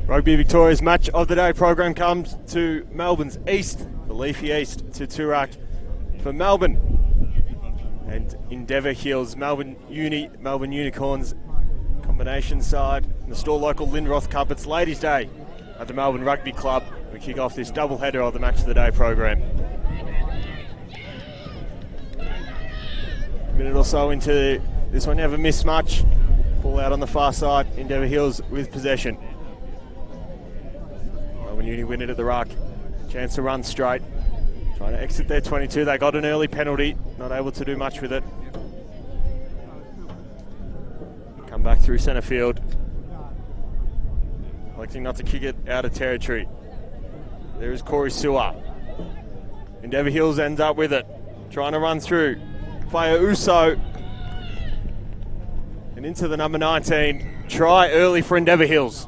Rugby Victoria's match of the day program comes to Melbourne's east, the leafy east, to Toorak for Melbourne and Endeavour Hills. Melbourne Unicorns combination side in the StoreLocal Lindroth Cup. It's Ladies' Day at the Melbourne Rugby Club. We kick off this double header of the match of the day program. A minute or so into this one, you have a mismatch. Ball out on the far side, Endeavour Hills with possession. Melbourne Uni win it at the ruck. Chance to run straight. Trying to exit their 22. They got an early penalty. Not able to do much with it. Come back through centre field. Electing not to kick it out of territory. There is Corey Sewer. Endeavour Hills ends up with it. Trying to run through. Faya Uso. And into the number 19. Try early for Endeavour Hills.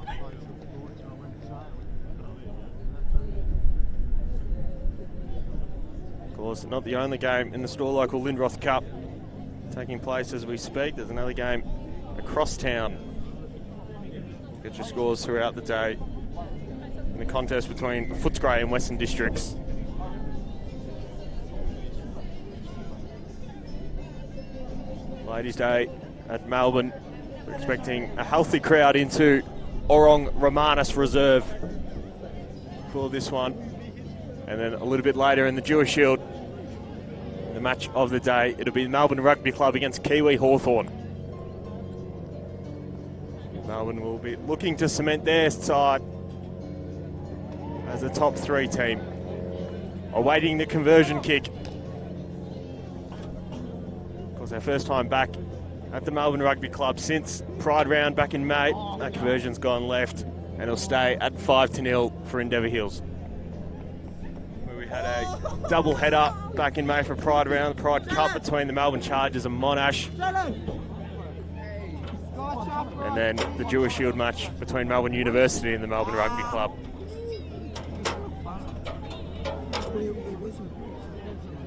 Of course, not the only game in the StoreLocal Lindroth Cup taking place as we speak. There's another game across town. Get your scores throughout the day in the contest between Footscray and Western Districts. Ladies' Day at Melbourne. We're expecting a healthy crowd into Orong Romanus Reserve for this one. And then a little bit later in the Jewish Shield, the match of the day, it'll be Melbourne Rugby Club against Kiwi Hawthorn. Melbourne will be looking to cement their side as a top 3 team, awaiting the conversion kick. Of course, our first time back at the Melbourne Rugby Club since Pride Round back in May. That conversion's gone left, and it'll stay at 5-0 for Endeavour Hills. We had a double header back in May for Pride Round, the Pride Cup between the Melbourne Chargers and Monash. And then the Jewish Shield match between Melbourne University and the Melbourne Rugby Club.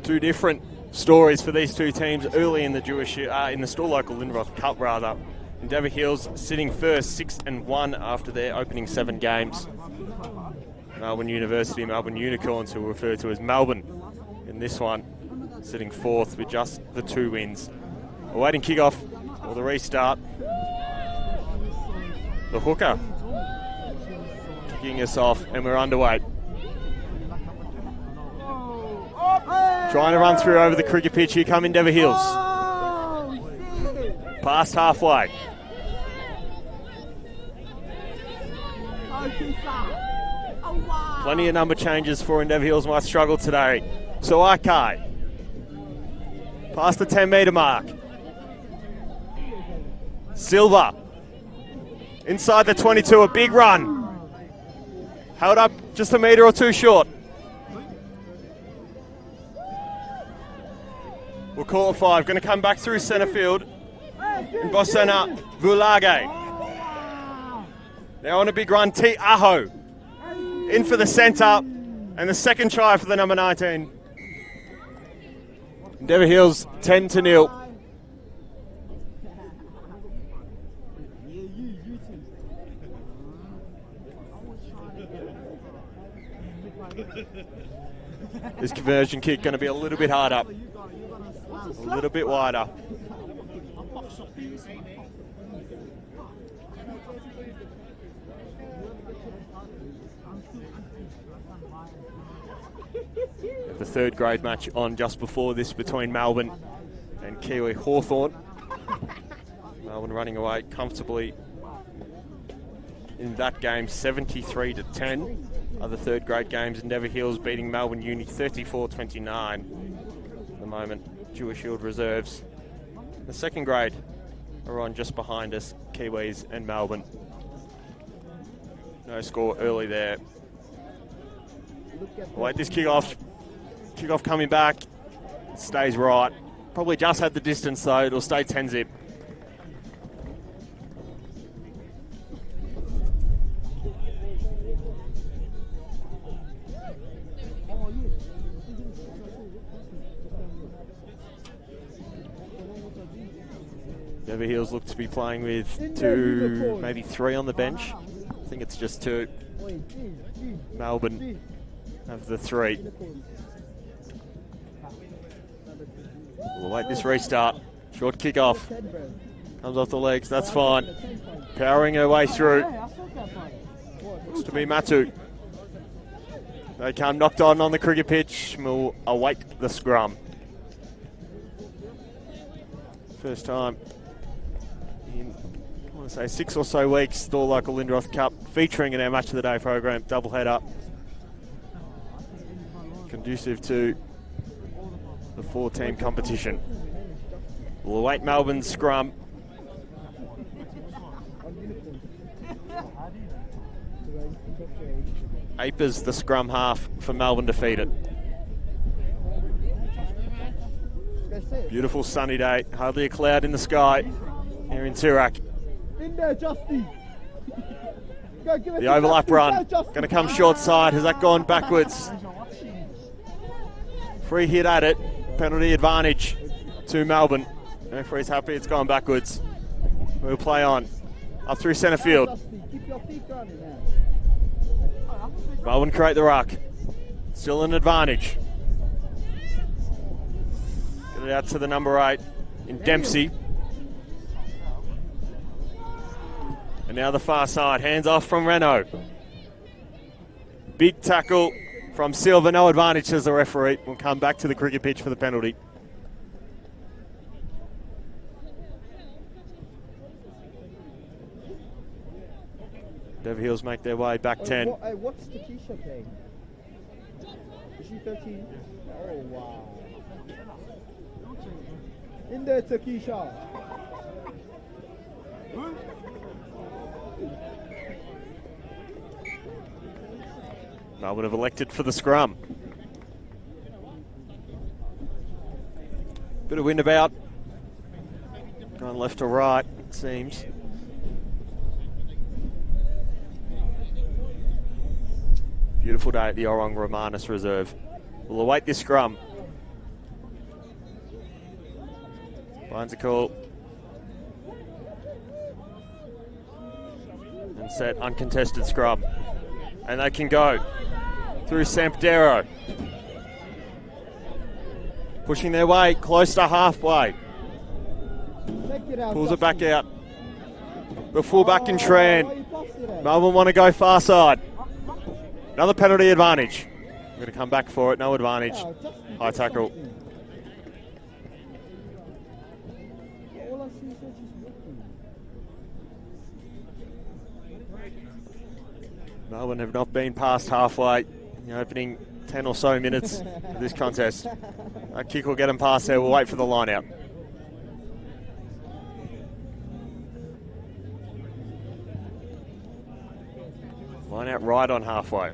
Two different stories for these two teams early in the in the StoreLocal Lindroth Cup rather. Endeavour Hills sitting first, 6-1 after their opening 7 games. Melbourne University, Melbourne Unicorns, who are referred to as Melbourne in this one, sitting 4th with just the 2 wins. Awaiting kickoff or the restart. The hooker kicking us off, and we're underway. Trying to run through over the cricket pitch. Here come Endeavour Hills. Past halfway. Plenty of number changes for Endeavour Hills. Might struggle today. So Akai. Past the 10-metre mark. Silva. Inside the 22, a big run. Held up just a metre or 2 short. We'll call it 5. Going to come back through centre field. In Bosana Vulage. Now on a big run, T. Aho. In for the centre. And the second try for the number 19. Endeavour Hills 10-0. This conversion kick going to be a little bit harder. A little bit wider. The 3rd grade match on just before this between Melbourne and Kiwi Hawthorn. Melbourne running away comfortably in that game, 73-10. Other 3rd grade games, Endeavour Hills beating Melbourne Uni 34-29 at the moment. Jewish Shield reserves. The 2nd grade are on just behind us, Kiwis and Melbourne. No score early there. Wait, this kickoff. Kickoff coming back. Stays right. Probably just had the distance though. It'll stay 10-zip. Endeavour Hills look to be playing with 2, maybe 3 on the bench. think it's just 2. Melbourne have the 3. We'll wait this restart. Short kick-off. Comes off the legs, that's fine. Powering her way through. Looks to be Matu. They come knocked on the cricket pitch. We'll await the scrum. First time in, I want to say, 6 or so weeks, StoreLocal Lindroth Cup featuring in our Match of the Day program, double header. Conducive to the 4-team competition. We'll await Melbourne's scrum. Apers the scrum half for Melbourne defeated. Beautiful sunny day, hardly a cloud in the sky here in Toorak. In there, Justy. The overlap run, going to come short side. Has that gone backwards? Free hit at it, penalty advantage to Melbourne. Referee's happy it's gone backwards. We'll play on. Up through centre field. Melbourne create the ruck. Still an advantage. Get it out to the number 8 in Dempsey. And now the far side. Hands off from Renault. Big tackle from Silva. No advantage, says the referee. We'll come back to the cricket pitch for the penalty. Endeavour Hills make their way back 10. What's Takisha playing? Is she 13? Oh, wow. In there, Takisha. Melbourne have elected for the scrum. Bit of wind about. Going left to right, it seems. Beautiful day at the Orong Romanus Reserve. We'll await this scrum. Finds a call. And set uncontested scrum. And they can go through Sampdero. Pushing their way close to halfway. Pulls it back out. The fullback in Tran. Melbourne want to go far side. Another penalty advantage. We're going to come back for it. No advantage. High tackle. Melbourne have not been past halfway in the opening 10 or so minutes of this contest. That kick will get them past there. We'll wait for the line out. Line out right on halfway.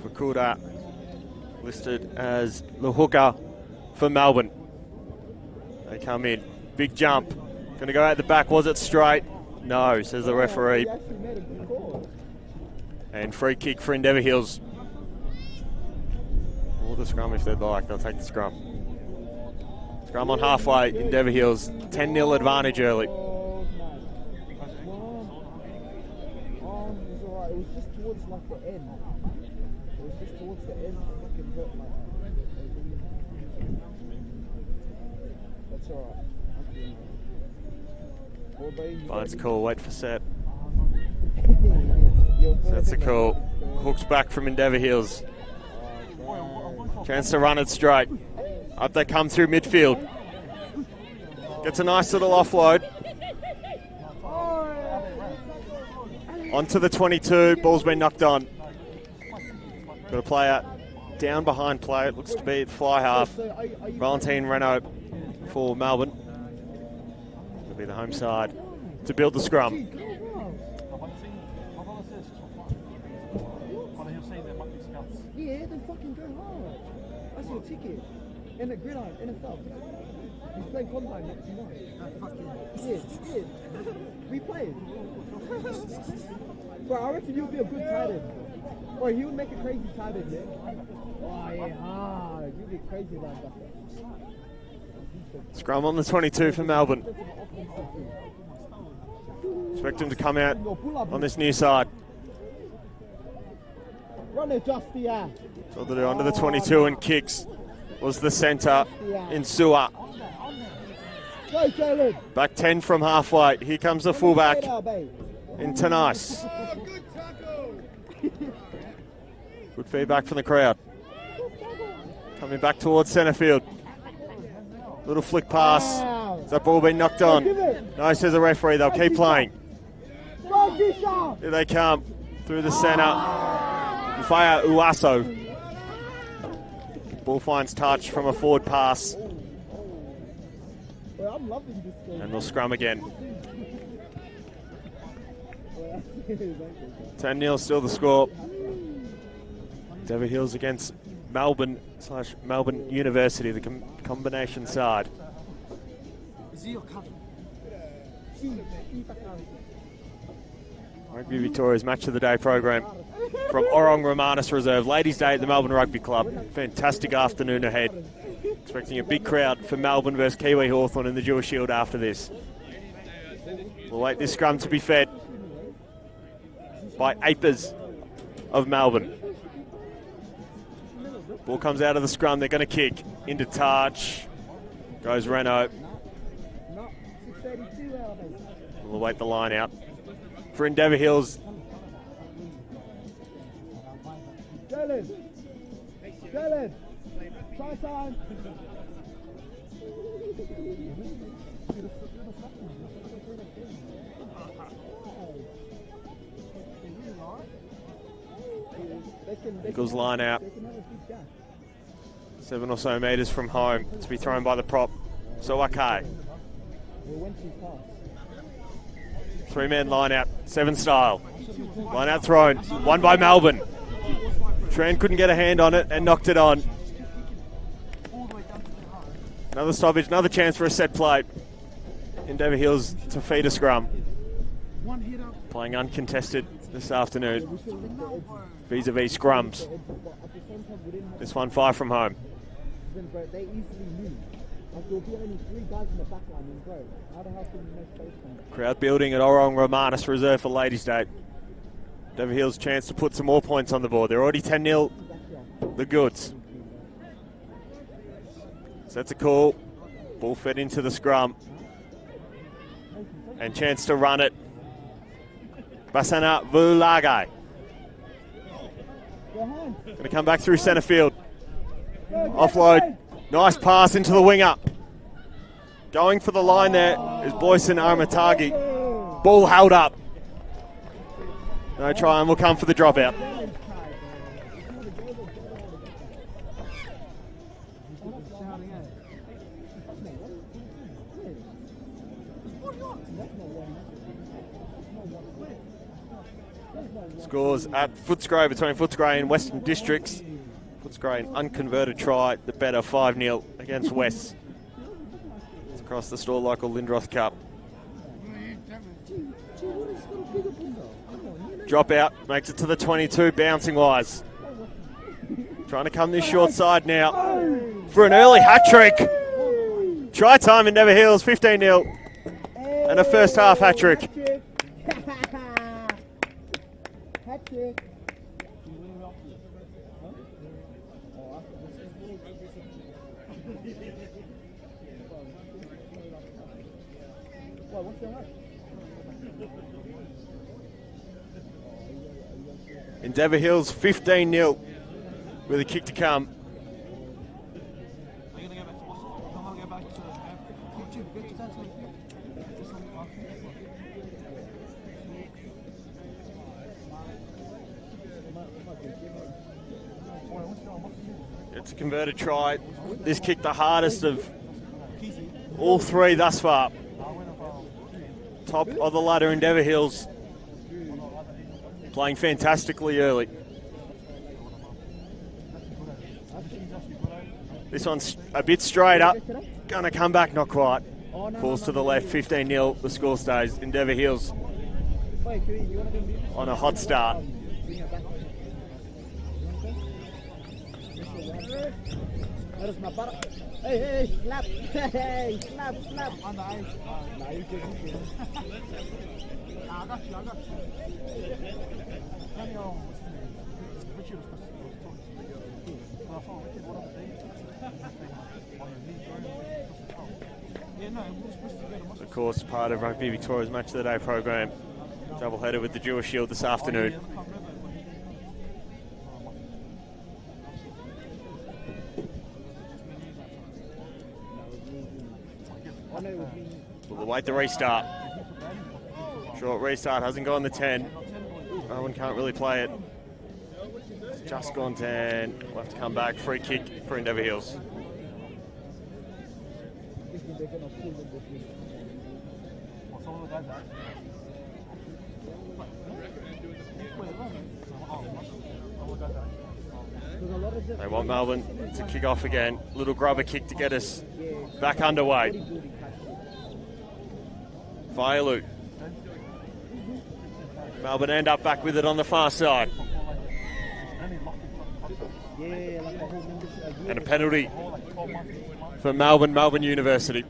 Fukuda listed as the hooker for Melbourne. They come in. Big jump. Going to go out the back. Was it straight? No, says the referee. And free kick for Endeavour Hills. Or the scrum if they'd like. They'll take the scrum. Scrum on halfway. Endeavour Hills. 10-0 advantage early. It was just towards like the end. It was just towards the end. Fucking hurt like that. That's alright. Finds a call. Wait for set. That's a call. Hooks back from Endeavour Hills. Chance to run it straight. Up they come through midfield. Gets a nice little offload. Onto the 22. Ball's been knocked on. Got a player down behind play. It looks to be at fly half. Valentine Renault for Melbourne. It'll be the home side to build the scrum. Yeah, then fucking go hard. I see a ticket. And a gridiron, and a thumb. He's playing combine next month. Yeah. We played. Bro, I reckon you'll be a good tight end. Or he would make a crazy tight end, man. Oh, yeah. crazy lines up there. Scrum on the 22 for Melbourne. Expect him to come out on this near side. Run it, Justy, yeah. So they're onto the 22 and kicks. Was the centre in Sewer. Go, Jalen. Back 10 from halfway. Here comes the fullback in Tanais. Good feedback from the crowd. Coming back towards centre field. Little flick pass. Has that ball been knocked on? No, says the referee. They'll keep playing. Here they come through the centre. Fire Uaso. Ball finds touch from a forward pass. And they'll scrum again. 10-0 still the score. Endeavour Hills against Melbourne / Melbourne University, the combination side. Rugby Victoria's Match of the Day program from Orong Romanus Reserve. Ladies' Day at the Melbourne Rugby Club. Fantastic afternoon ahead. Expecting a big crowd for Melbourne versus Kiwi Hawthorn in the Jewel Shield after this. We'll wait this scrum to be fed by Apers of Melbourne. Ball comes out of the scrum. They're going to kick into touch. Goes Renault. We'll await the line out for Endeavour Hills. Jalen. Try time. Eagles line out. 7 or so metres from home to be thrown by the prop. So okay. 3-man line out, 7 style. Line out thrown, won by Melbourne. Tran couldn't get a hand on it and knocked it on. Another stoppage, another chance for a set play. Endeavour Hills to feed a scrum. Playing uncontested this afternoon. Vis-a-vis scrums. This one 5 from home. Crowd building at Orong Romanus Reserve for Ladies' Day. Endeavour Hills chance to put some more points on the board. They're already 10-0, the goods. Sets a call. Ball fed into the scrum. And chance to run it. Basana Vulagai. Going to come back through centre field. Offload. Nice pass into the winger. Going for the line there is Boyson Armatagi. Ball held up. No try and will come for the dropout. Scores at Footscray between Footscray and Western Districts. Footscray an unconverted try, the better 5-0 against West. It's across the StoreLocal Lindroth Cup. Drop out, makes it to the 22, bouncing wise. Trying to come this short side now for an early hat trick. Try time Endeavour Hills, 15-0. And a first half hat trick. Endeavour Hills 15-0 with a kick to come. It's a converted try. This kick the hardest of all 3 thus far. Top of the ladder, Endeavour Hills. Playing fantastically early. This one's a bit straight up. Gonna come back, not quite. Falls to the left, 15-0. The score stays. Endeavour Hills on a hot start. That is my butter. Hey, slap. Hey, slap. Nah, you good. I got you. Richard was talking to Of course, part of Rugby Victoria's Match of the Day program. Doubleheader with the Jewish Shield this afternoon. We'll await the restart. Short restart, hasn't gone the 10. Melbourne can't really play it. It's just gone 10. We'll have to come back. Free kick for Endeavour Hills. They want Melbourne to kick off again. Little grubber kick to get us back underway. Vailu. Melbourne end up back with it on the far side. And a penalty for Melbourne University.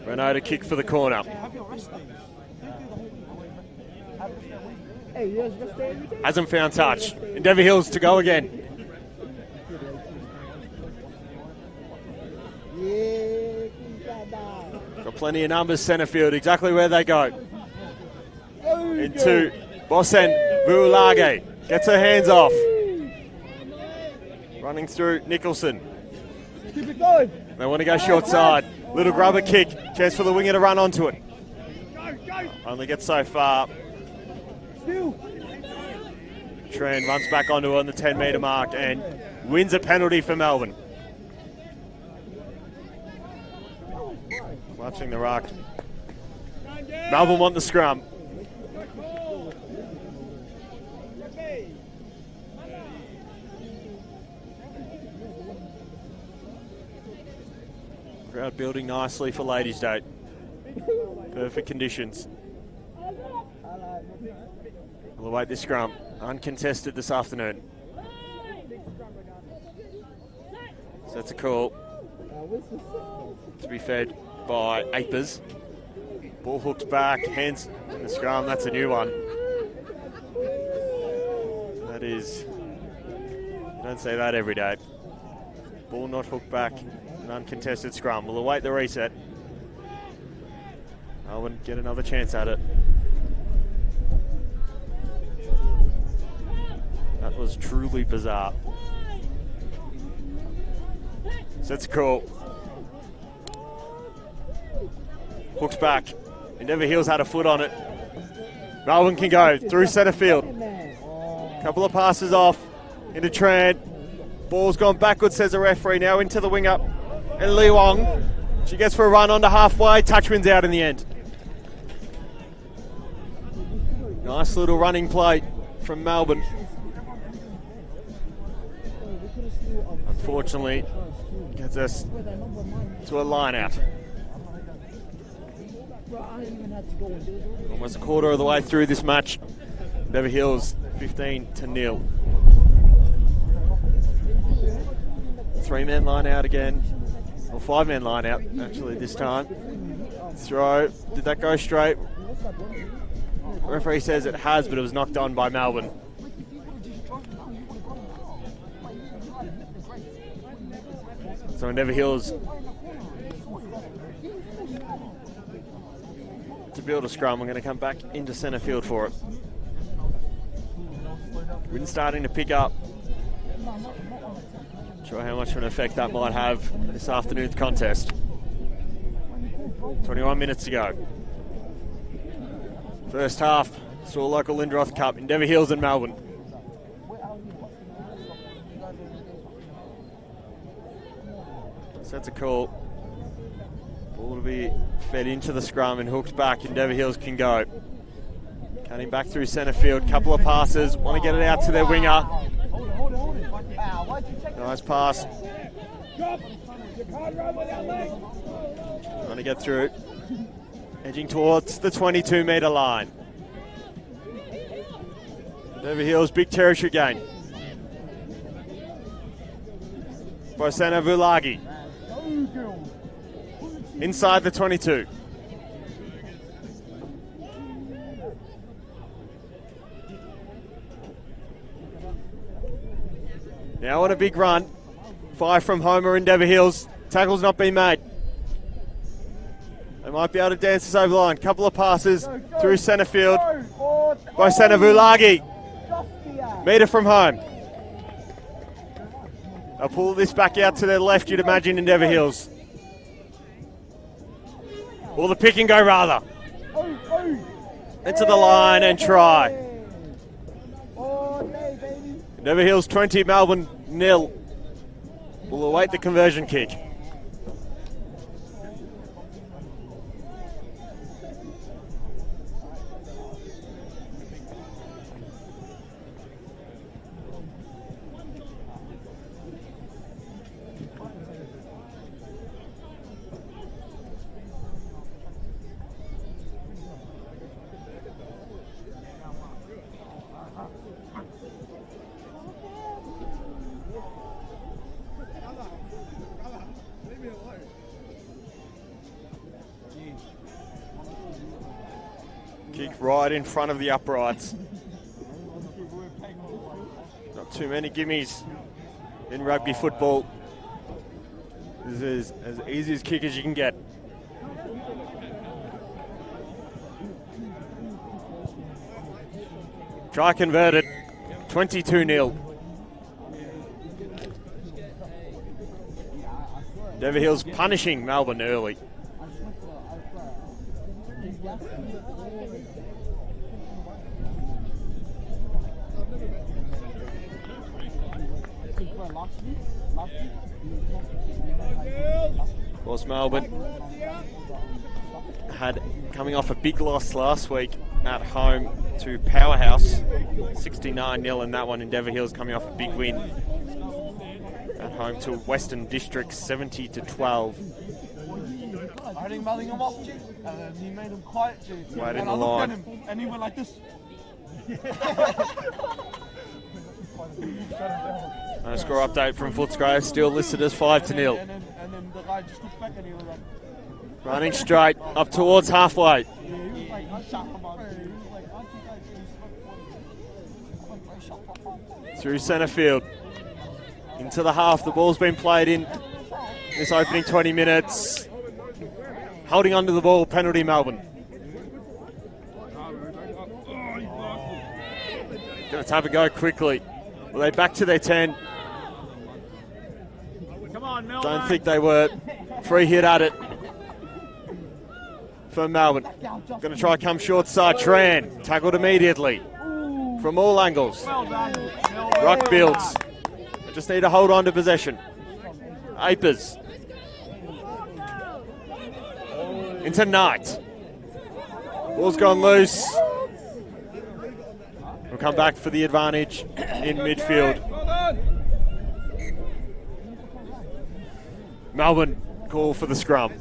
Renault to kick for the corner. Hasn't found touch. Endeavour Hills to go again. Got plenty of numbers, centre field, exactly where they go. Into Bossen Vuulage. Gets her hands off. Running through Nicholson. Keep it going. They want to go short side. Little grubber kick. Chance for the winger to run onto it. Only gets so far. Trent runs back onto it on the 10-metre mark and wins a penalty for Melbourne. Collapsing the ruck. Melbourne want the scrum. Crowd building nicely for Ladies' Day. Perfect conditions. We'll await this scrum. Uncontested this afternoon. So that's a call to be fed by Apers. Ball hooks back, hands in the scrum. That's a new one. That is, you don't say that every day. Ball not hooked back, an uncontested scrum. We'll await the reset. Melbourne get another chance at it. That was truly bizarre. So that's cool. Hooks back. Endeavour Hills had a foot on it. Melbourne can go through centre field. Couple of passes off into Tran. Ball's gone backwards, says the referee. Now into the winger. And Lee Wong. She gets for a run onto halfway. Touch wins out in the end. Nice little running play from Melbourne. Unfortunately, gets us to a line out. Almost a quarter of the way through this match. Endeavour Hills 15-0. 3-man line out again. Or 5-man line out, actually, this time. Throw. Did that go straight? Referee says it has, but it was knocked on by Melbourne. So Endeavour Hills to build a scrum. We're going to come back into centre field for it. Wind starting to pick up. Not sure how much of an effect that might have this afternoon's contest. 21 minutes to go. First half, StoreLocal Lindroth Cup, Endeavour Hills and Melbourne. So that's a call. Ball to be fed into the scrum and hooked back. Endeavour Hills can go. Cutting back through centre field. Couple of passes. Want to get it out to their winger. Nice pass. Trying to get through. Edging towards the 22-metre line. Endeavour Hills, big territory gain. By centre Vulagi. Inside the 22. Now on a big run. 5 from Homer, Endeavour Hills. Tackle's not been made. They might be able to dance this over the line. Couple of passes through centre field by centre Vulagi. Metre from home. They'll pull this back out to their left, you'd imagine, Endeavour Hills. Or the pick and go rather. Into the line and try. Endeavour Hills 20, Melbourne 0. We'll await the conversion kick. Kick right in front of the uprights. Not too many gimmies in rugby football. This is as easy as kick as you can get. Try converted, 22-0. Endeavour Hills punishing Melbourne early. Of course, Melbourne had coming off a big loss last week at home to Powerhouse, 69-0 in that one. Endeavour Hills coming off a big win at home to Western District, 70-12. I think Melling him off, and he made him quiet, Right in and the I looked line. at him, and he went like this. And a score update from Footscray, still listed as 5-0. And then the guy just looked back and he was like, Running straight up towards halfway. yeah, he was like, I shot him out. He was like, I think I shot him. Through centre field. Into the half, the ball's been played in this opening 20 minutes. Holding onto the ball, penalty Melbourne. Going to have a go quickly. Well, they back to their 10. Don't think they were. Free hit at it for Melbourne. Going to try come short side. Tran tackled immediately from all angles. Ruck builds. They just need to hold on to possession. Apers. Into Knight. Ball's gone loose. We'll come back for the advantage in midfield. Melbourne call for the scrum.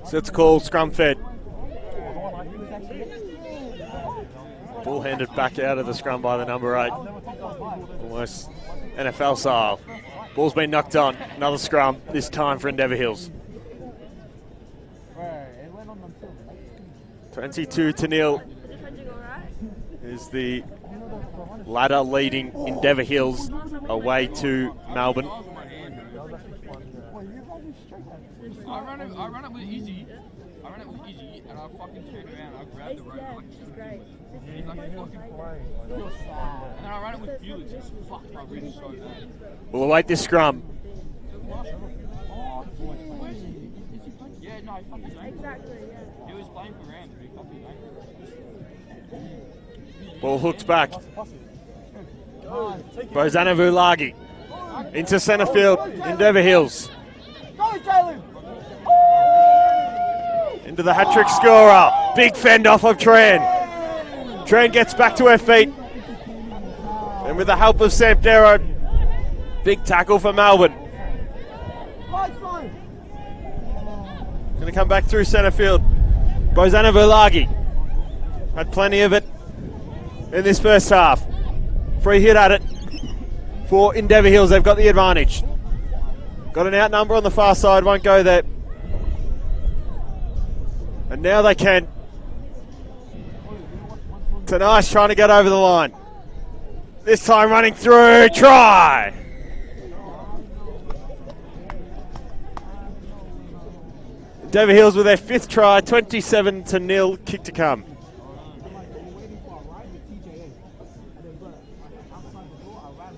So it's called scrum fed. Ball handed back out of the scrum by the number 8. Almost NFL style. Ball's been knocked on. Another scrum, this time for Endeavour Hills. 22-0 is the ladder leading Endeavour Hills away to Melbourne. I ran it with Izzy. And I fucking turned around. I grabbed the rope. He's like fucking and then I ran it with Felix. It's fucked my wrist so bad. We'll await this scrum. Yeah, no, he fucking exactly, yeah. He was playing for round, but he fucking Ball hooked back. Bozana Vulagi into centre field. Endeavour Hills. Into the hat-trick scorer. Big fend off of Tran. Tran gets back to her feet. And with the help of Sampdero, big tackle for Melbourne. Going to come back through centre field. Bozana Vulagi had plenty of it in this first half. Free hit at it for Endeavour Hills. They've got the advantage. Got an outnumber on the far side, won't go there. And now they can. Tanice trying to get over the line. This time running through, try! Endeavour Hills with their 5th try, 27-0, kick to come.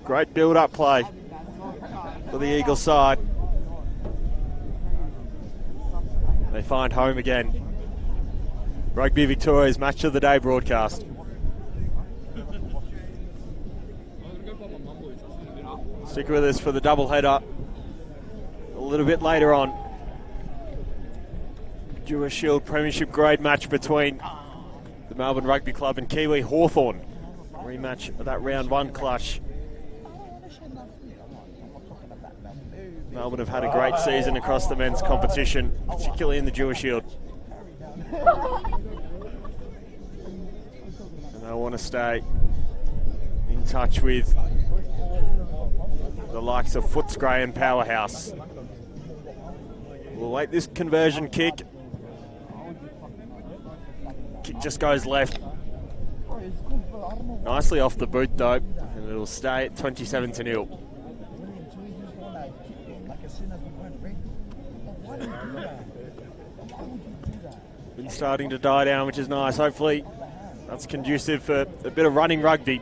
Great build-up play for the Eagles side. They find home again. Rugby Victoria's Match of the Day broadcast. Stick with us for the doubleheader a little bit later on. Jewish Shield Premiership grade match between the Melbourne Rugby Club and Kiwi Hawthorn. Rematch of that round 1 clash. Melbourne have had a great season across the men's competition, particularly in the Jewish Shield. And they want to stay in touch with the likes of Footscray and Powerhouse. We'll wait this conversion kick. Kick just goes left. Nicely off the boot though, and it'll stay at 27-0. Been starting to die down, which is nice. Hopefully that's conducive for a bit of running rugby.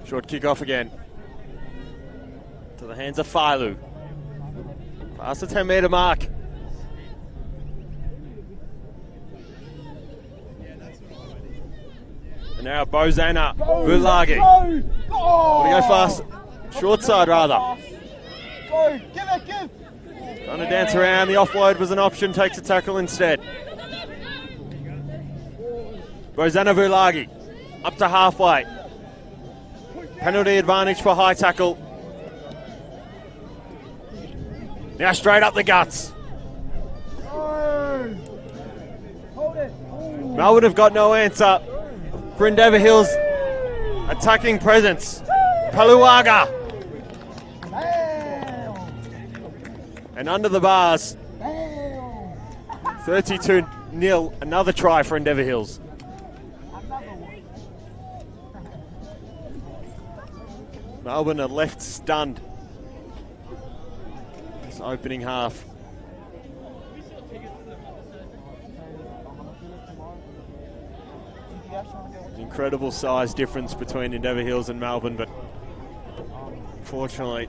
Short kick off again. To the hands of Failu. Past the 10-metre mark. And now Bozana Vulagi. Want to go fast. Short side rather. Trying to dance around. The offload was an option. Takes a tackle instead. Bozana Vulagi. Up to halfway. Penalty advantage for high tackle. Now straight up the guts. Melbourne have got no answer for Endeavour Hills' attacking presence. Paluaga. And under the bars. 32-0. Another try for Endeavour Hills. Melbourne are left stunned this opening half. Incredible size difference between Endeavour Hills and Melbourne, but unfortunately,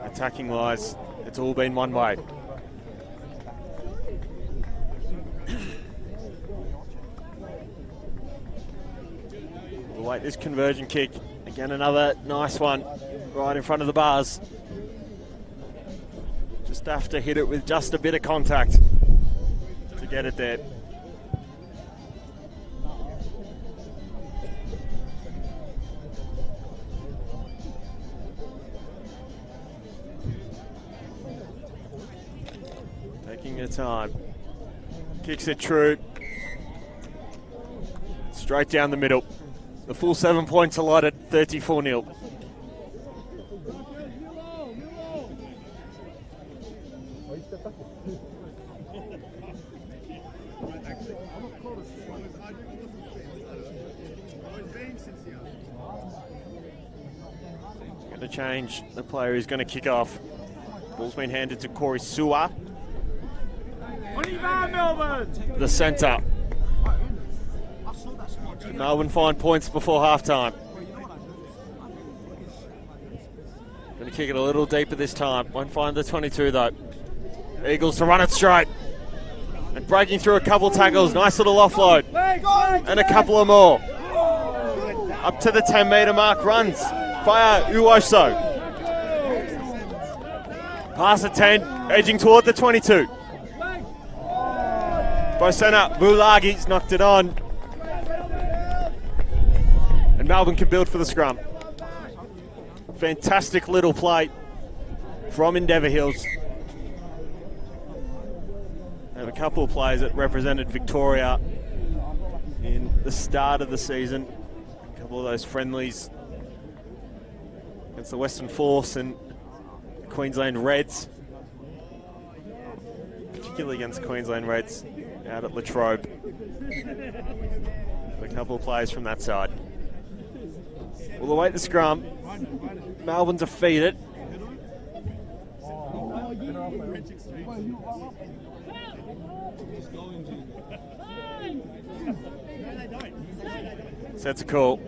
attacking wise, it's all been one way. We'll wait this conversion kick. Again, another nice one right in front of the bars. Just have to hit it with just a bit of contact to get it there. Taking your time. Kicks it true. Straight down the middle. The full 7 points allotted, 34-0. Going to change the player who's going to kick off. Ball's been handed to Corey Sewer. the centre. Melbourne find points before half-time. Going to kick it a little deeper this time. Won't find the 22 though. Eagles to run it straight. And breaking through a couple tackles. Nice little offload. And a couple of more. Up to the 10-metre mark runs. Fire Uwoso. Pass at 10. Edging toward the 22. By centre, Vulagi's knocked it on. And Melbourne can build for the scrum. Fantastic little play from Endeavour Hills. They have a couple of players that represented Victoria in the start of the season. A couple of those friendlies against the Western Force and the Queensland Reds. Particularly against Queensland Reds out at Latrobe. A couple of players from that side. We'll await the scrum. Melbourne defeated. Sets a call.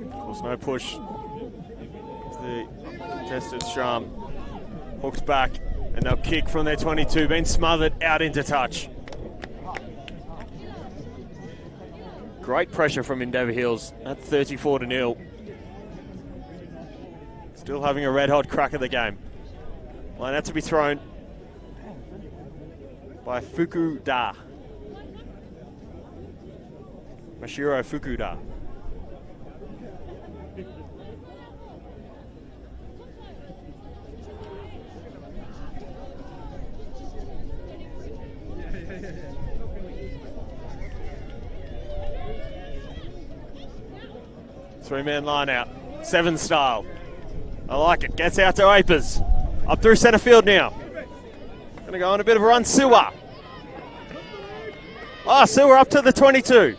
Of course, no push. The contested scrum. Hooks back, and they'll kick from their 22. Been smothered out into touch. Great pressure from Endeavour Hills at 34-0. Still having a red-hot crack at the game. Line out to be thrown by Fukuda. Mashiro Fukuda. Three-man line out. 7 style. I like it. Gets out to Apers. Up through centre field now. Going to go on a bit of a run. Sewer. Sewer up to the 22.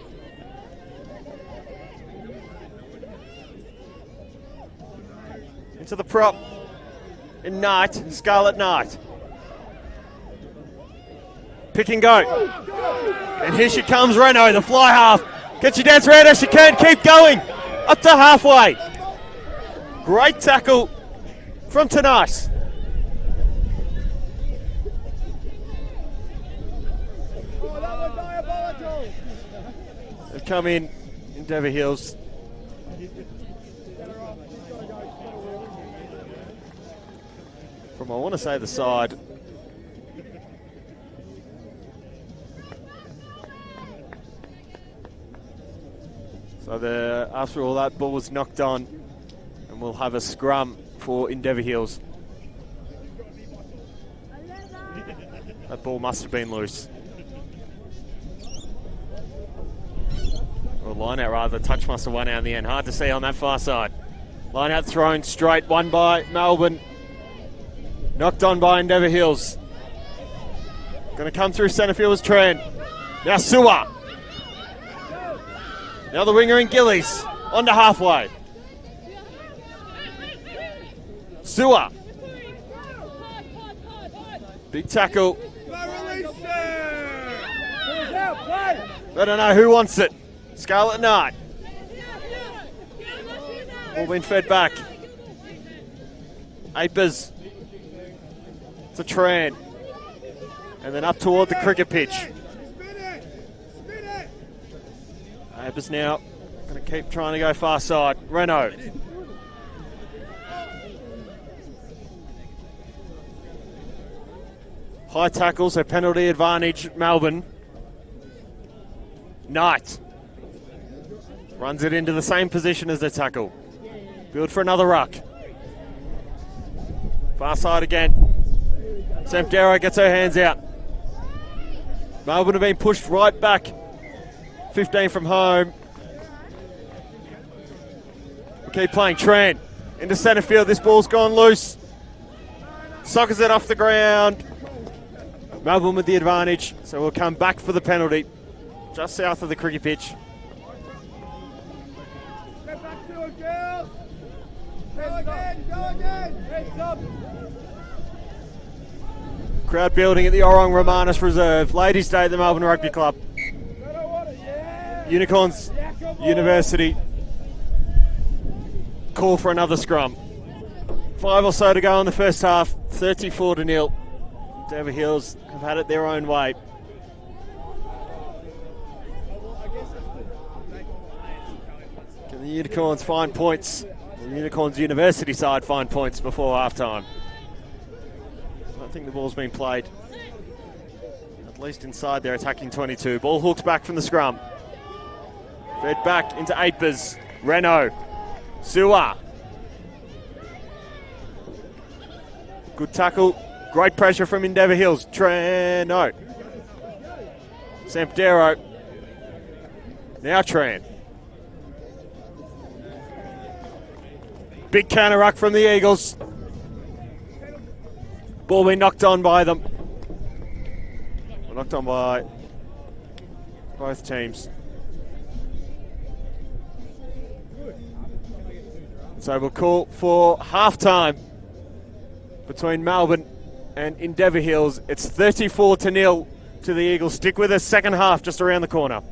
Into the prop. In Knight. Scarlet Knight. Pick and go. And here she comes, Renault, the fly half. Can she dance around as she can? Keep going. Up to halfway. Great tackle from Tanais. They've come in, Endeavour Hills. From, I want to say, the side. So after all that, ball was knocked on, and we'll have a scrum for Endeavour Hills. That ball must have been loose. Or line out rather, touch must have won out in the end. Hard to see on that far side. Line out thrown straight, won by Melbourne. Knocked on by Endeavour Hills. Going to come through centre field's Tran. Now Sewer. Now the winger in Gillies, on to halfway. Sewer. Big tackle. I don't know who wants it. Scarlet Knight. All been fed back. Apers. It's a Tran. And then up toward the cricket pitch. Apers now going to keep trying to go far side. Renault. High tackles, so penalty advantage, Melbourne. Knight. Runs it into the same position as the tackle. Build for another ruck. Far side again. Samdero gets her hands out. Melbourne have been pushed right back. 15 from home. We'll keep playing. Tran into centre field. This ball's gone loose. Sockers it off the ground. Melbourne with the advantage, so we'll come back for the penalty. Just south of the cricket pitch. Get back to it, girls! Go again! Heads up! Crowd building at the Orong Romanus Reserve. Ladies' Day at the Melbourne Rugby Club. Unicorns University call for another scrum. 5 or so to go in the first half. 34-0. Endeavour Hills have had it their own way. Can the Unicorns find points? The Unicorns University side find points before half-time. I don't think the ball's been played. At least inside their attacking 22. Ball hooked back from the scrum. Fed back into Apers. Renault. Sua. Good tackle. Great pressure from Endeavour Hills. Treno. Sampdero. Now Tran. Big counter ruck from the Eagles. Ball being knocked on by them. Knocked on by both teams. So we'll call for half-time between Melbourne and Endeavour Hills. It's 34-0 to the Eagles. Stick with us, second half just around the corner.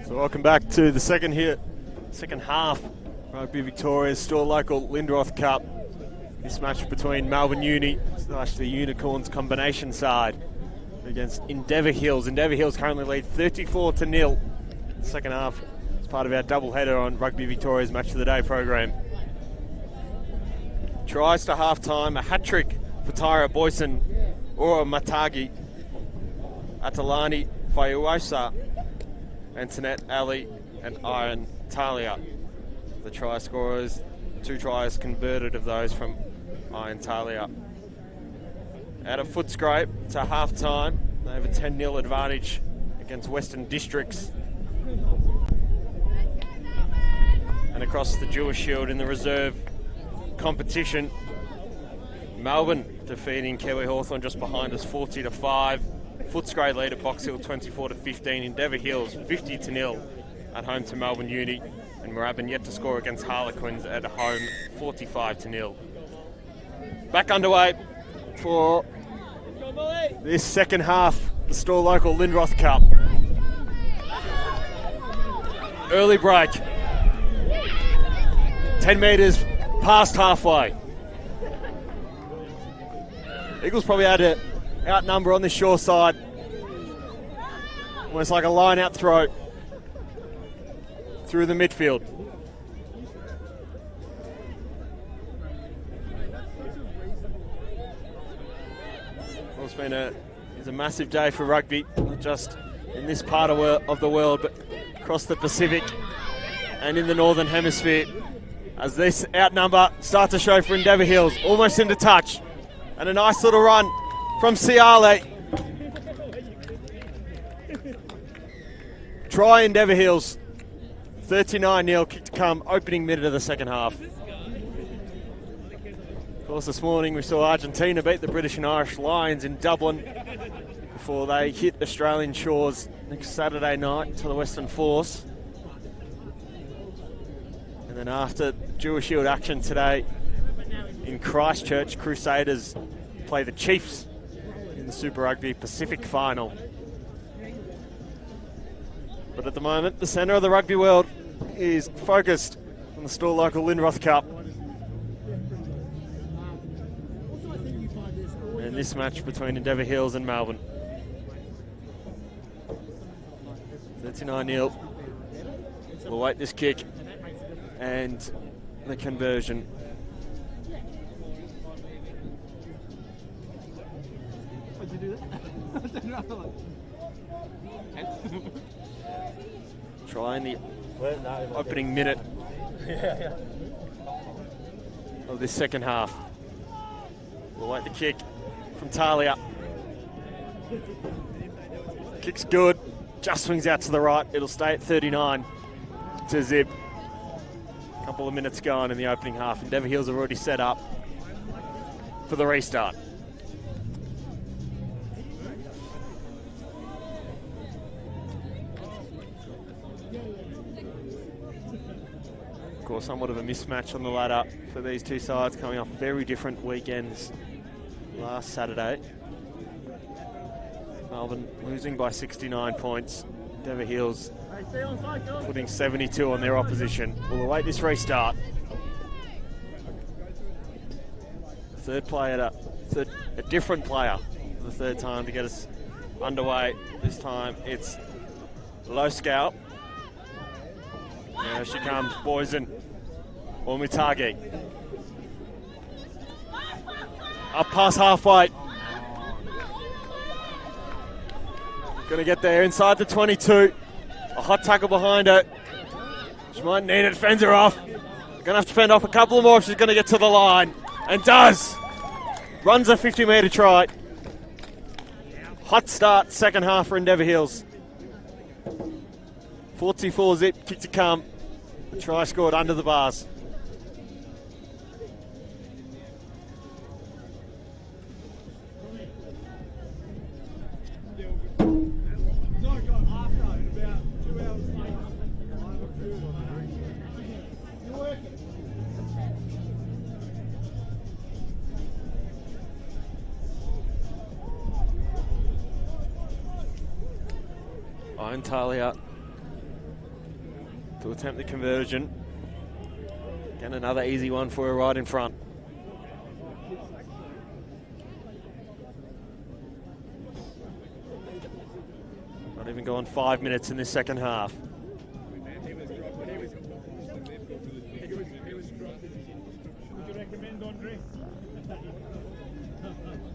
So welcome back to the second here second half, Rugby Victoria's StoreLocal Lindroth Cup. This match between Melbourne Uni / the Unicorns combination side against Endeavour Hills. Endeavour Hills currently lead 34-0. Second half as part of our doubleheader on Rugby Victoria's Match of the Day program. Tries to half-time, a hat-trick for Tyra Boyson, Ora Matagi, Atalani Fayuasa, Antoinette Ali, and Iron Talia. The try scorers, 2 tries converted of those from Iron Talia. At a foot scrape to half-time, they have a 10-0 advantage against Western Districts. And across the Jewish Shield in the reserve competition, Melbourne defeating Kiwi Hawthorn just behind us 40-5. Footscray lead at Box Hill 24-15. Endeavour Hills 50-0 at home to Melbourne Uni. And Moorabbin yet to score against Harlequins at home 45-0. Back underway for this second half, the StoreLocal Lindroth Cup. Early break. 10 metres past halfway. Eagles probably had to outnumber on the shore side. Almost like a line out throw through the midfield. Well, it's a massive day for rugby, not just in this part of the world, but across the Pacific and in the Northern Hemisphere. As this outnumber starts to show for Endeavour Hills, almost into touch. And a nice little run from Ciale. Try Endeavour Hills. 39-0, kick to come, opening minute of the second half. Of course, this morning we saw Argentina beat the British and Irish Lions in Dublin before they hit Australian shores next Saturday night to the Western Force. And then after Jewish Shield action today in Christchurch, Crusaders play the Chiefs in the Super Rugby Pacific final. But at the moment, the centre of the rugby world is focused on the StoreLocal Lindroth Cup. And this match between Endeavour Hills and Melbourne. 39-0. We'll await this kick and the conversion. Why'd you do that? Try in the opening minute of this second half. We'll wait the kick from Talia. Kick's good, just swings out to the right. It'll stay at 39 to zip. A couple of minutes gone in the opening half. Endeavour Hills are already set up for the restart. Of course, somewhat of a mismatch on the ladder for these two sides, coming off very different weekends last Saturday. Melbourne losing by 69 points. Endeavour Hills putting 72 on their opposition. We'll await this restart. Third player, a different player for the third time to get us underway. This time it's Low Scout. Now she comes, Boysen, Omitagi. Up past halfway. Gonna get there inside the 22. A hot tackle behind her. She might need it, fends her off. Gonna have to fend off a couple more if she's gonna get to the line. And does. Runs a 50-metre try. Hot start, second half for Endeavour Hills. 44 zip, kick to come. The try scored under the bars. Talia to attempt the conversion. Again, another easy one for her right in front. Not even gone 5 minutes in this second half.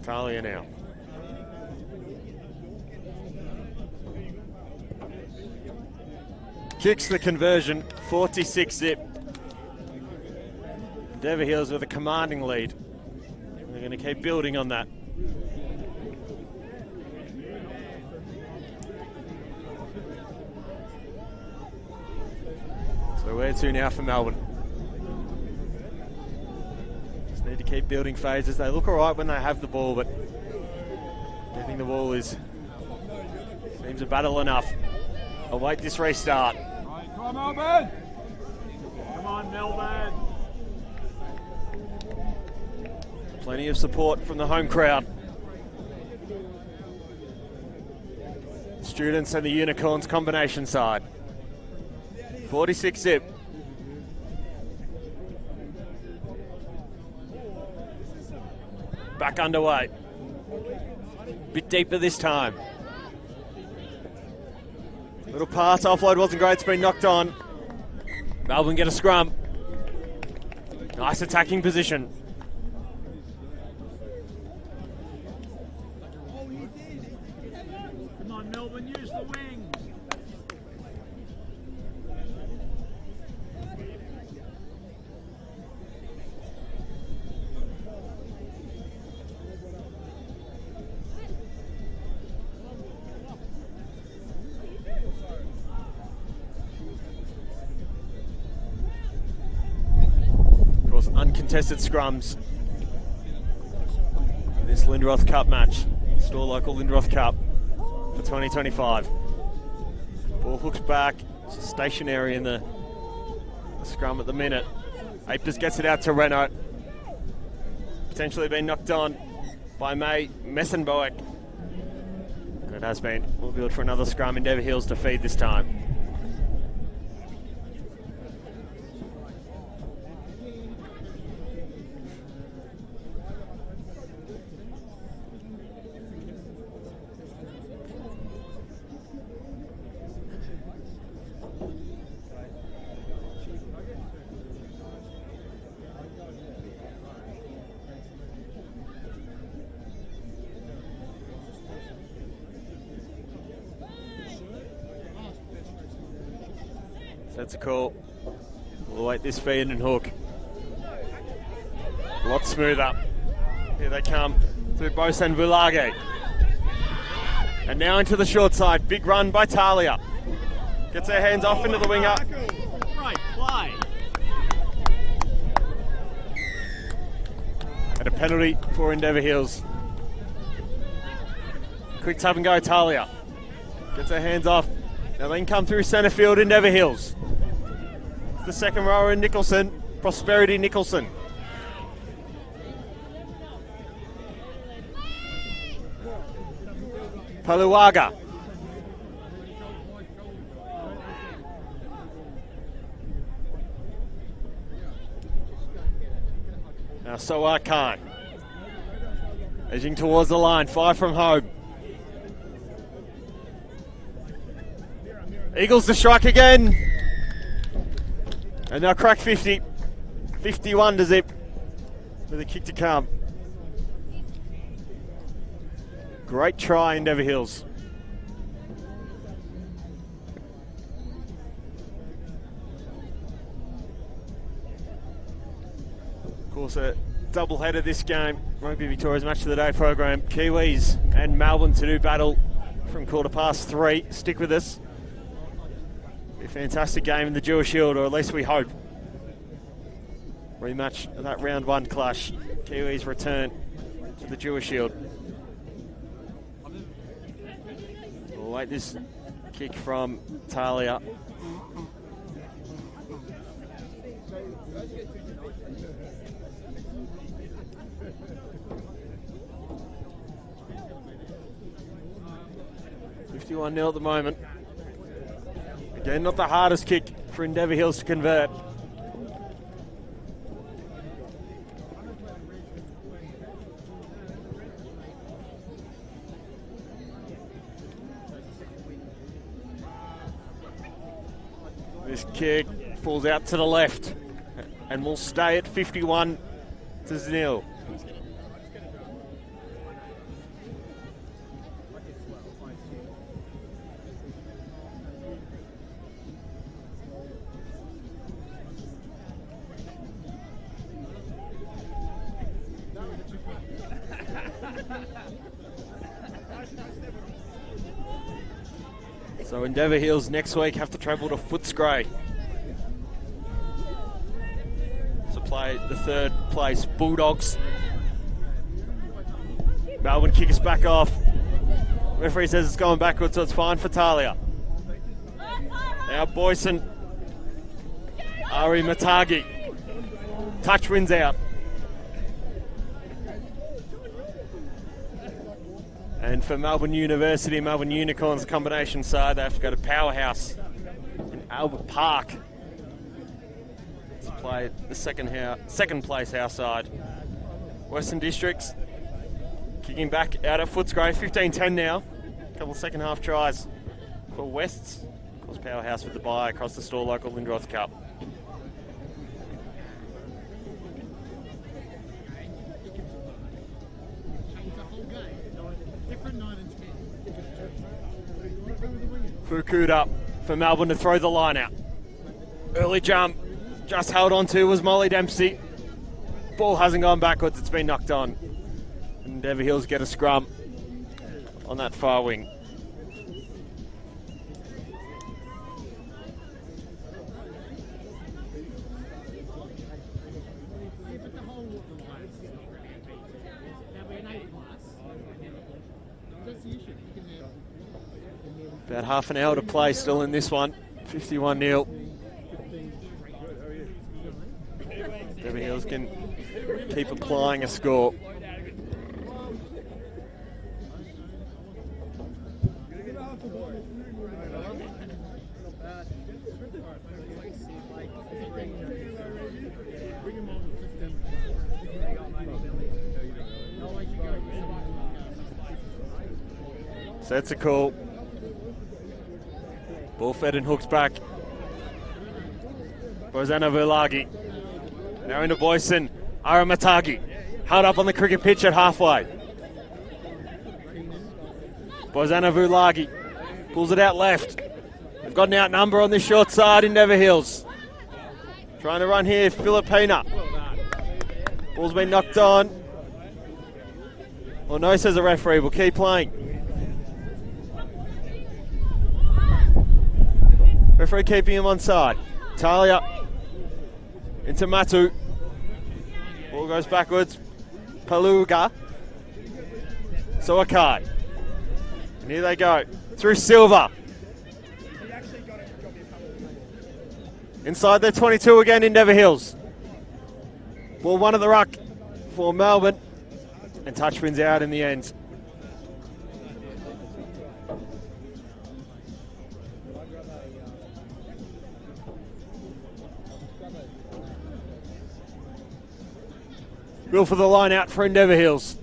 Talia now. Kicks the conversion, 46-zip. Endeavour Hills with a commanding lead. They're going to keep building on that. So where to now for Melbourne? Just need to keep building phases. They look all right when they have the ball, but getting the ball seems a battle enough. Await this restart. Come on, Melbourne! Come on, Melbourne! Plenty of support from the home crowd. Students and the Unicorns combination side. 46-zip. Back underway. Bit deeper this time. Little pass, offload wasn't great, it's been knocked on. Melbourne get a scrum. Nice attacking position. Come on, Melbourne, use the wings. Of course, uncontested scrums. This Lindroth Cup match. StoreLocal Lindroth Cup for 2025. Ball hooks back, it's stationary in the scrum at the minute. Apers gets it out to Renault. Potentially been knocked on by May Messenboek. And it has been. We'll build for another scrum. Endeavour Hills to feed this time. That's a call. We'll await this feed and hook. A lot smoother. Here they come through Bose and Vulage. And now into the short side. Big run by Talia. Gets her hands off into the winger. Right play. And a penalty for Endeavour Hills. Quick tap and go, Talia. Gets her hands off. Now they can come through centre field, Endeavour Hills. The second rower in Nicholson, Prosperity Nicholson. Paluaga. Now Sowar Khan. Edging towards the line, 5 from home. Eagles to strike again. And now crack 50. 51 to zip. With a kick to come. Great try, Endeavour Hills. Of course, a double-header this game. Rugby Victoria's Match of the Day program. Kiwis and Melbourne to do battle from 3:15. Stick with us. Be a fantastic game in the Jewel Shield, or at least we hope. Rematch of that round 1 clash. Kiwis return to the Jewel Shield. We'll wait this kick from Talia. $51-0 at the moment. Again, not the hardest kick for Endeavour Hills to convert. This kick falls out to the left and will stay at 51-0. So Endeavour Hills next week have to travel to Footscray to play the third place Bulldogs. Melbourne kick us back off. Referee says it's going backwards, so it's fine for Talia. Now Boyson, Ari Matagi. Touch wins out. And for Melbourne University, Melbourne Unicorns combination side, they have to go to Powerhouse in Albert Park to play the second place house side. Western Districts kicking back out at Footscray, 15-10 now. A couple of second half tries for Wests. Of course, Powerhouse with the bye across the StoreLocal Lindroth Cup. Fukuda for Melbourne to throw the line out. Early jump, just held on to was Molly Dempsey. Ball hasn't gone backwards, it's been knocked on. Endeavour Hills get a scrum on that far wing. About half an hour to play still in this one. 51-0. Endeavour Hills can keep applying a score. Sets a call. Ball fed and hooks back. Rosanna Verlagi. Now into Boyson. Aramatagi. Held up on the cricket pitch at halfway. Rosanna Verlagi. Pulls it out left. They've got an outnumber on this short side, Endeavour Hills. Trying to run here, Filipina. Ball's been knocked on. Well, no, says the referee. We'll keep playing. Referee keeping him on side. Talia into Matu. Ball goes backwards. Paluga. Soakai. And here they go. Through Silva. Inside their 22 again, Endeavour Hills. Ball one at the ruck for Melbourne. And touch wins out in the end. Will for the line out for Endeavour Hills.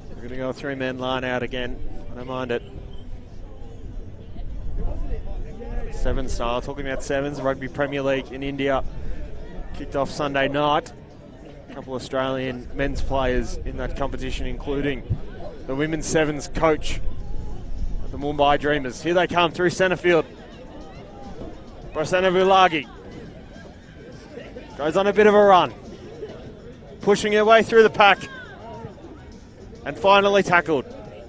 We're going to go a three-man line out again. I don't mind it. Seven style. Talking about sevens, Rugby Premier League in India. Kicked off Sunday night. A couple of Australian men's players in that competition, including the women's sevens coach of the Mumbai Dreamers. Here they come through centre field. Rosanna Verlagi goes on a bit of a run, pushing her way through the pack and finally tackled.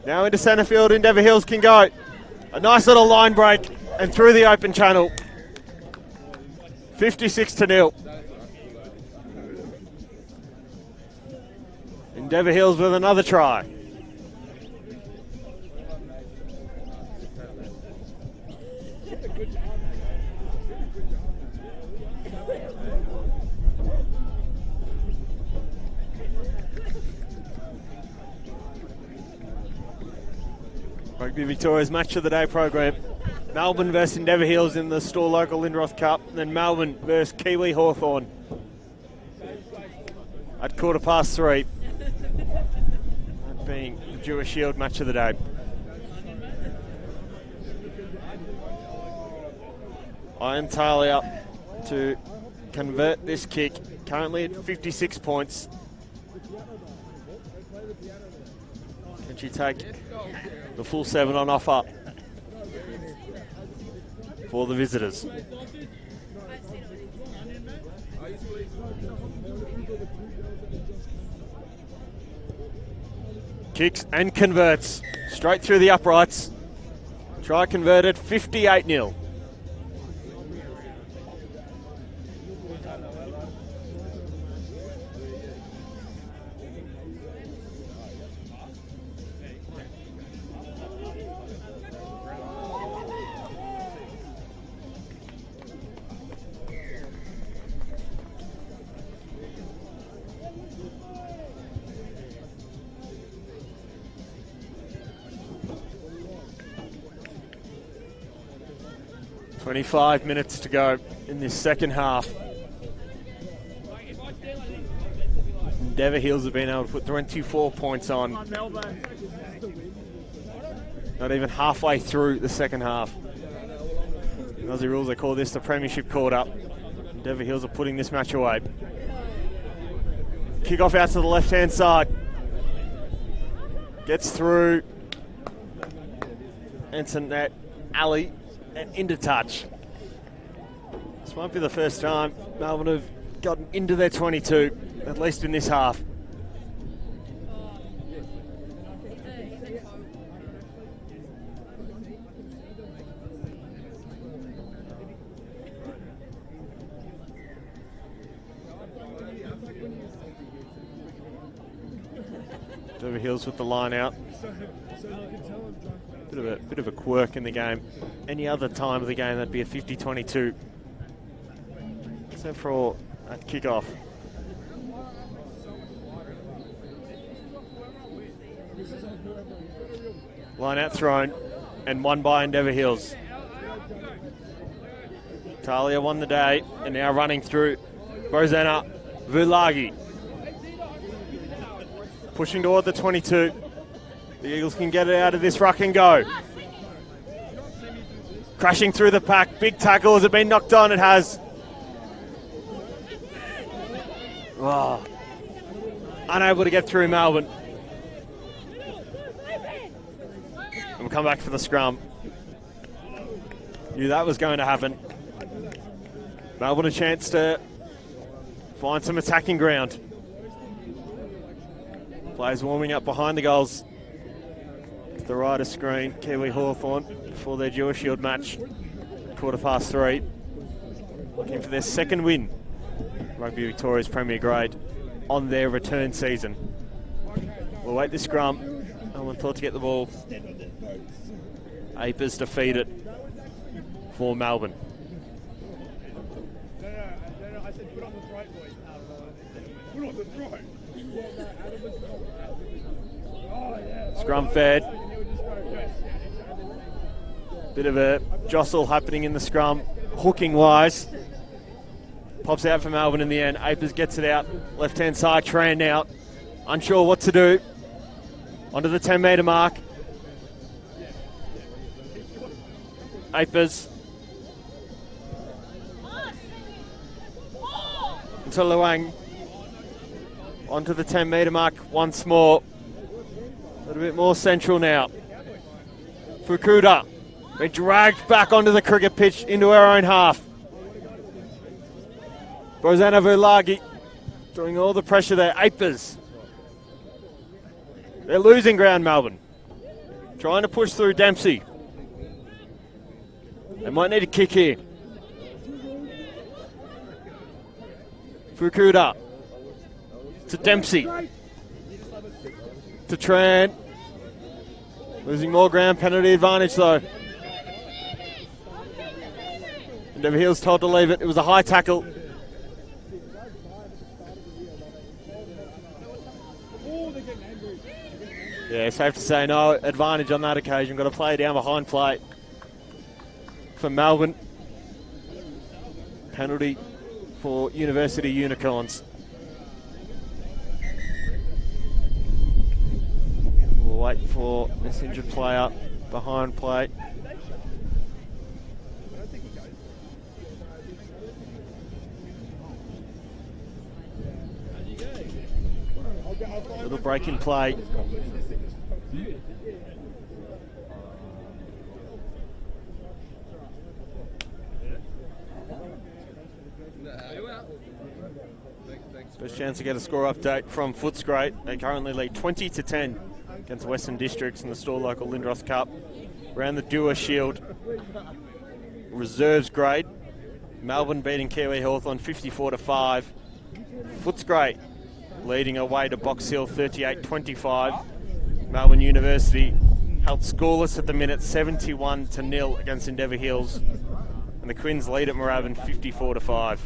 Now into centre field, Endeavour Hills can go. A nice little line break and through the open channel. 56-0. Endeavour Hills with another try. Rugby Victoria's Match of the Day program. Melbourne versus Endeavour Hills in the StoreLocal Lindroth Cup, and then Melbourne versus Kiwi Hawthorn at 3:15. That being the Jewish Shield Match of the Day. Iron Talia to convert this kick, currently at 56 points. Can she take the full 7 on offer for the visitors? Kicks and converts straight through the uprights. Try converted, 58-0. .25 minutes to go in this second half. Endeavour Hills have been able to put 24 points on. Not even halfway through the second half. In Aussie rules, they call this the Premiership caught-up. Endeavour Hills are putting this match away. Kick off out to the left-hand side. Gets through. Antoinette Ali. And into touch. This might be the first time Melbourne have gotten into their 22, at least in this half. Endeavour Hills with the line out. Bit of a quirk in the game. Any other time of the game, that'd be a 50-22. Except for at kickoff. Line out thrown and won by Endeavour Hills. Talia won the day and now running through Rosanna Vulagi. Pushing toward the 22. The Eagles can get it out of this ruck and go. Crashing through the pack. Big tackle. Has it been knocked on? It has. Oh. Unable to get through Melbourne. And we'll come back for the scrum. Knew that was going to happen. Melbourne a chance to find some attacking ground. Players warming up behind the goals. The right of screen, Kiwi Hawthorn for their Jewish Shield match. 3:15. Looking for their second win. Rugby Victoria's Premier Grade on their return season. We'll wait the scrum. No one thought to get the ball. Apers defeated for Melbourne. Scrum fed. Bit of a jostle happening in the scrum, hooking wise. Pops out for Melbourne in the end. Apers gets it out. Left hand side, Tran out. Unsure what to do. Onto the 10-metre mark. Apers. Into Luang. Onto the 10-metre mark once more. A little bit more central now. Fukuda. Been dragged back onto the cricket pitch into our own half. Rosanna Vulagi doing all the pressure there. Apers. They're losing ground, Melbourne. Trying to push through Dempsey. They might need a kick here. Fukuda. To Dempsey. To Tran. Losing more ground, penalty advantage though. Endeavour Hills told to leave it. It was a high tackle. Yeah, safe to say no advantage on that occasion. Got to play down behind plate for Melbourne. Penalty for University Unicorns. We'll wait for this injured player behind plate. Little break in play. First chance to get a score update from Footscray. They currently lead 20-10 against Western Districts in the StoreLocal Lindroth Cup. Around the Dewar Shield reserves grade. Melbourne beating Kiwi Hawthorn 54-5. Footscray leading away to Box Hill 38-25. Melbourne University held scoreless at the minute 71-0 against Endeavour Hills. And the Quins lead at Moorabbin 54-5.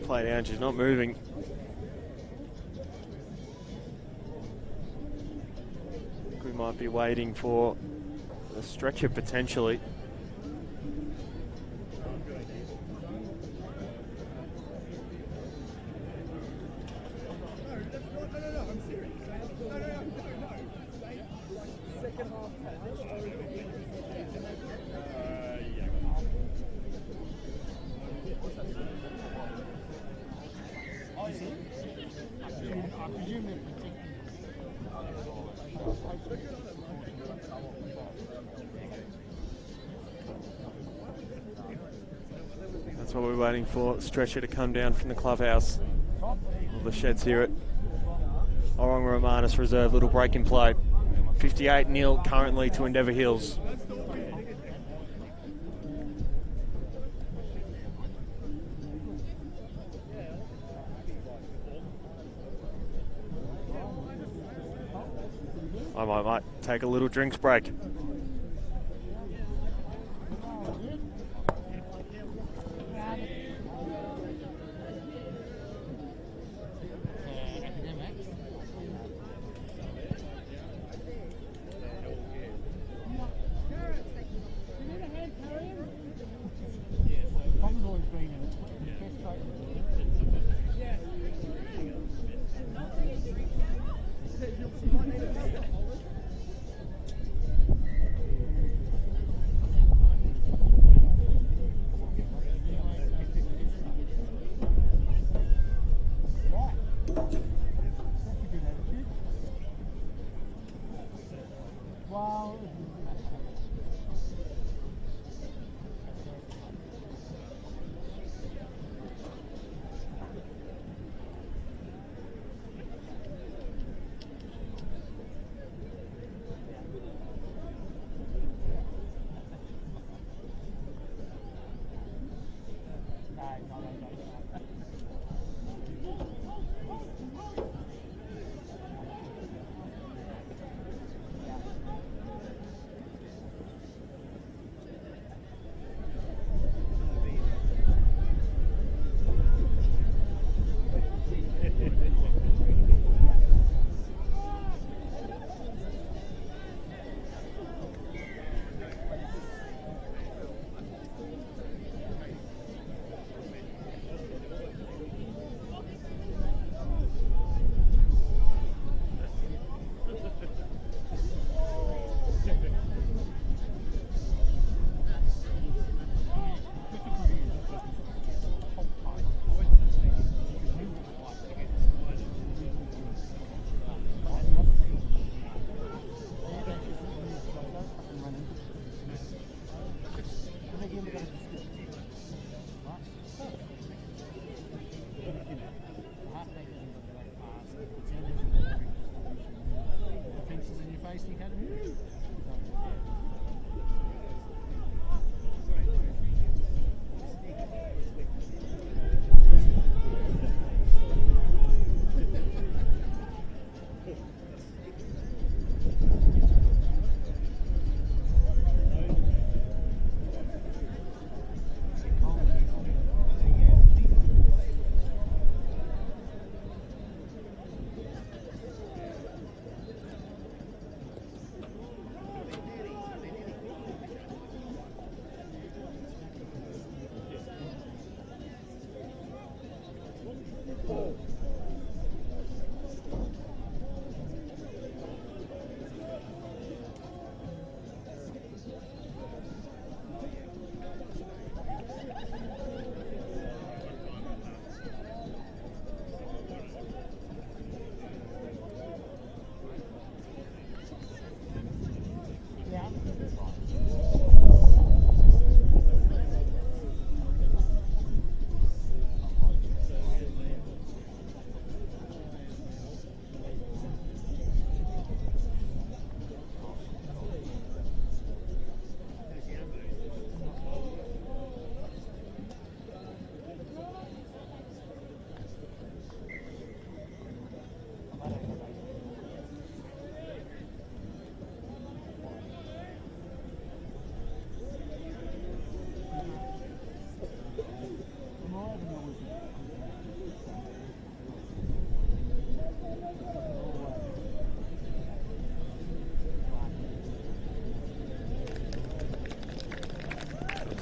Play down, she's not moving. We might be waiting for a stretcher potentially. That's what we're waiting for. Stretcher to come down from the clubhouse. All the sheds hear it. Oronga Romanus reserve, little break in play. 58-0 currently to Endeavour Hills. I might take a little drinks break.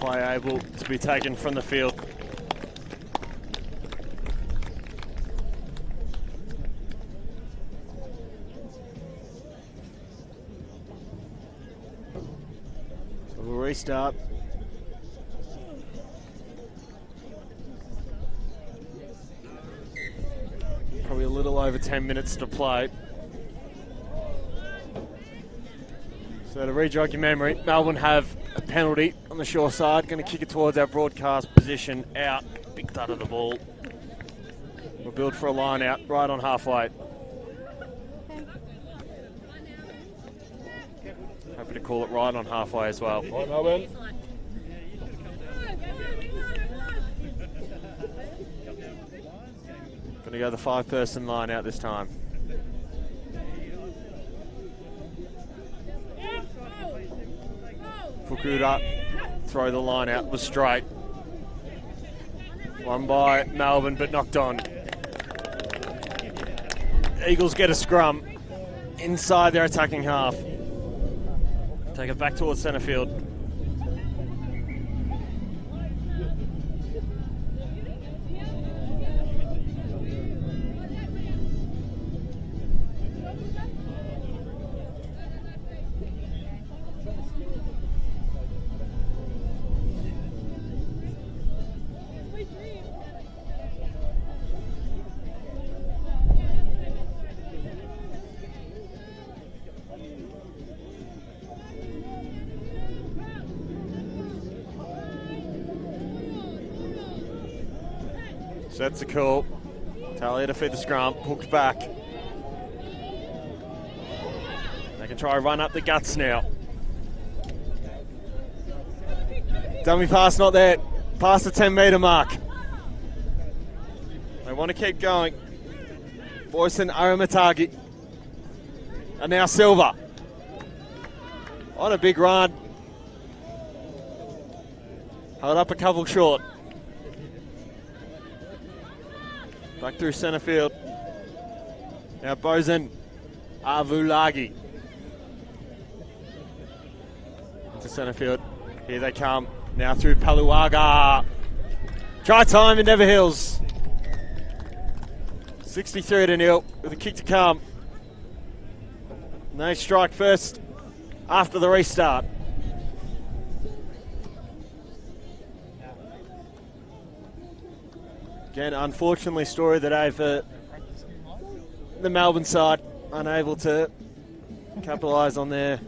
Play able to be taken from the field. So we'll restart. Probably a little over 10 minutes to play. So to re-jog your memory, Melbourne have a penalty on the shore side. Going to kick it towards our broadcast position. Out. Big thud of the ball. We'll build for a line out right on halfway. Happy to call it right on halfway as well. Right, Melbourne. Going to go the 5-person line out this time. Fukuda, throw the line out, was straight. Won by Melbourne, but knocked on. Eagles get a scrum inside their attacking half. Take it back towards centre field. Sets the call. Talia to feed the scrum. Hooked back. They can try and run up the guts now. Dummy pass not there. Past the 10-metre mark. They want to keep going. Boyson, Aramatagi. And now Silva. On a big run. Held up a couple short. Back through centre field. Now Bozen, Avulagi. Into centre field. Here they come. Now through Paluaga. Try time, Endeavour Hills. 63-0 with a kick to come. And they strike first after the restart. Again, unfortunately, story of the day for the Melbourne side, unable to capitalise on their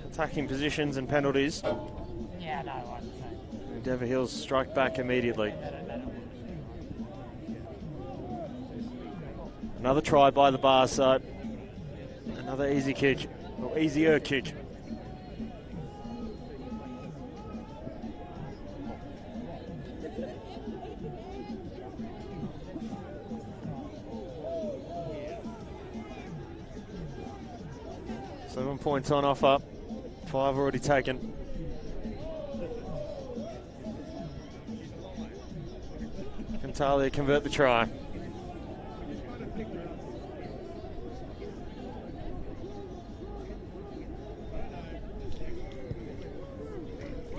attacking positions and penalties. Yeah, no, Endeavour Hills strike back immediately. Another try by the bar side. Another easy kick, or easier kick. Seven points on offer, 5 already taken. Can Talia convert the try?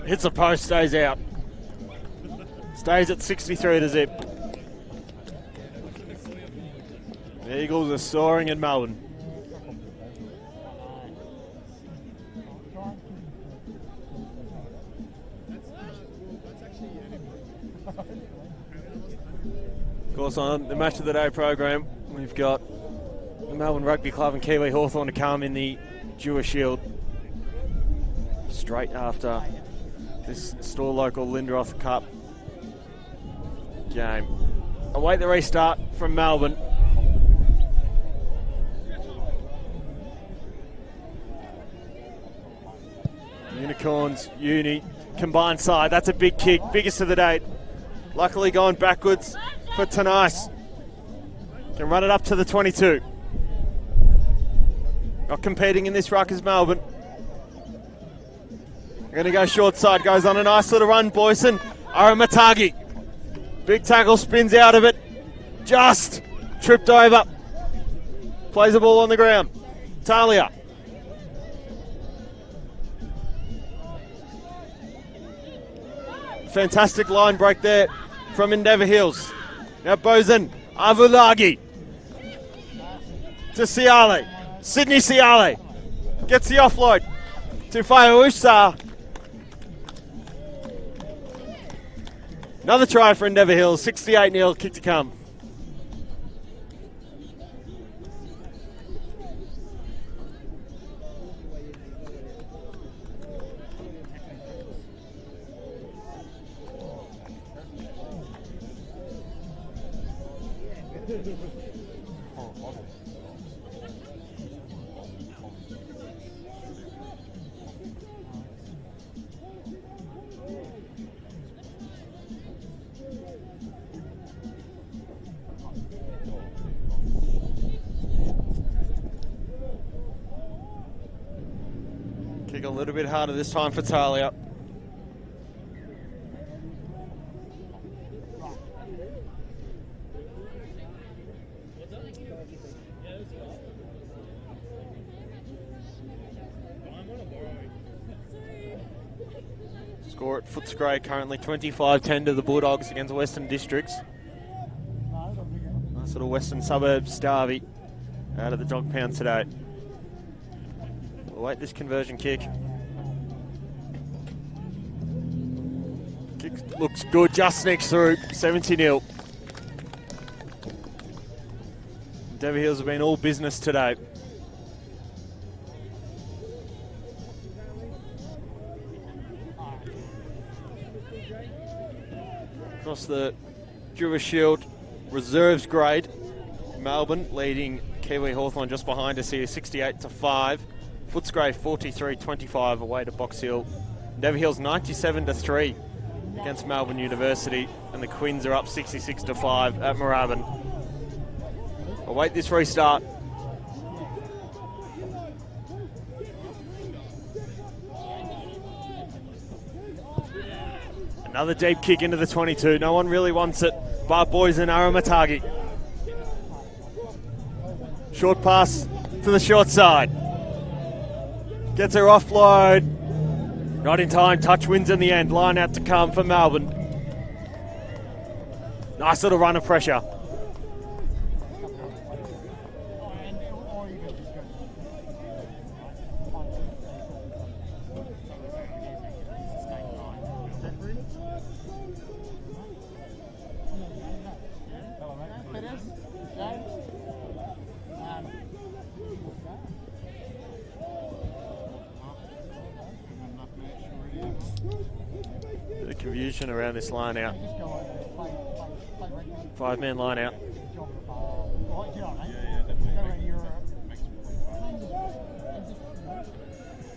Hits the post, stays out. Stays at 63-0. The Eagles are soaring in Melbourne. Of course, on the Match of the Day program, we've got the Melbourne Rugby Club and Kiwi Hawthorn to come in the Jewish Shield straight after this StoreLocal Lindroth Cup game. Await the restart from Melbourne. Unicorns, Uni, combined side. That's a big kick, biggest of the day. Luckily going backwards for Tanais. Can run it up to the 22. Not competing in this ruck is Melbourne. They're going to go short side. Goes on a nice little run, Boyson. Aramatagi. Big tackle, spins out of it. Just tripped over. Plays the ball on the ground. Talia. Fantastic line break there from Endeavour Hills. Now Bozen, Avulagi to Siale. Sydney Siale gets the offload to Fayousa. Another try for Endeavour Hills, 68-0, kick to come. Kick a little bit harder this time for Talia. Score at Footscray currently 25-10 to the Bulldogs against Western Districts. Nice little Western Suburbs derby out of the dog pound today. We'll wait this conversion kick. Kick looks good, just sneaks through, 70-0. Endeavour Hills have been all business today. Across the Drewer Shield reserves grade, Melbourne leading Kiwi Hawthorn just behind us here, 68-5. Footscray 43-25 away to Box Hill. Endeavour Hills 97-3 against Melbourne University, and the Quins are up 66-5 at Moorabbin. Await this restart. Another deep kick into the 22. No one really wants it, but boys in Aramatagi. Short pass to the short side. Gets her offload. Not in time. Touch wins in the end. Line out to come for Melbourne. Nice little run of pressure. Bit of confusion around this line out. 5-man line out.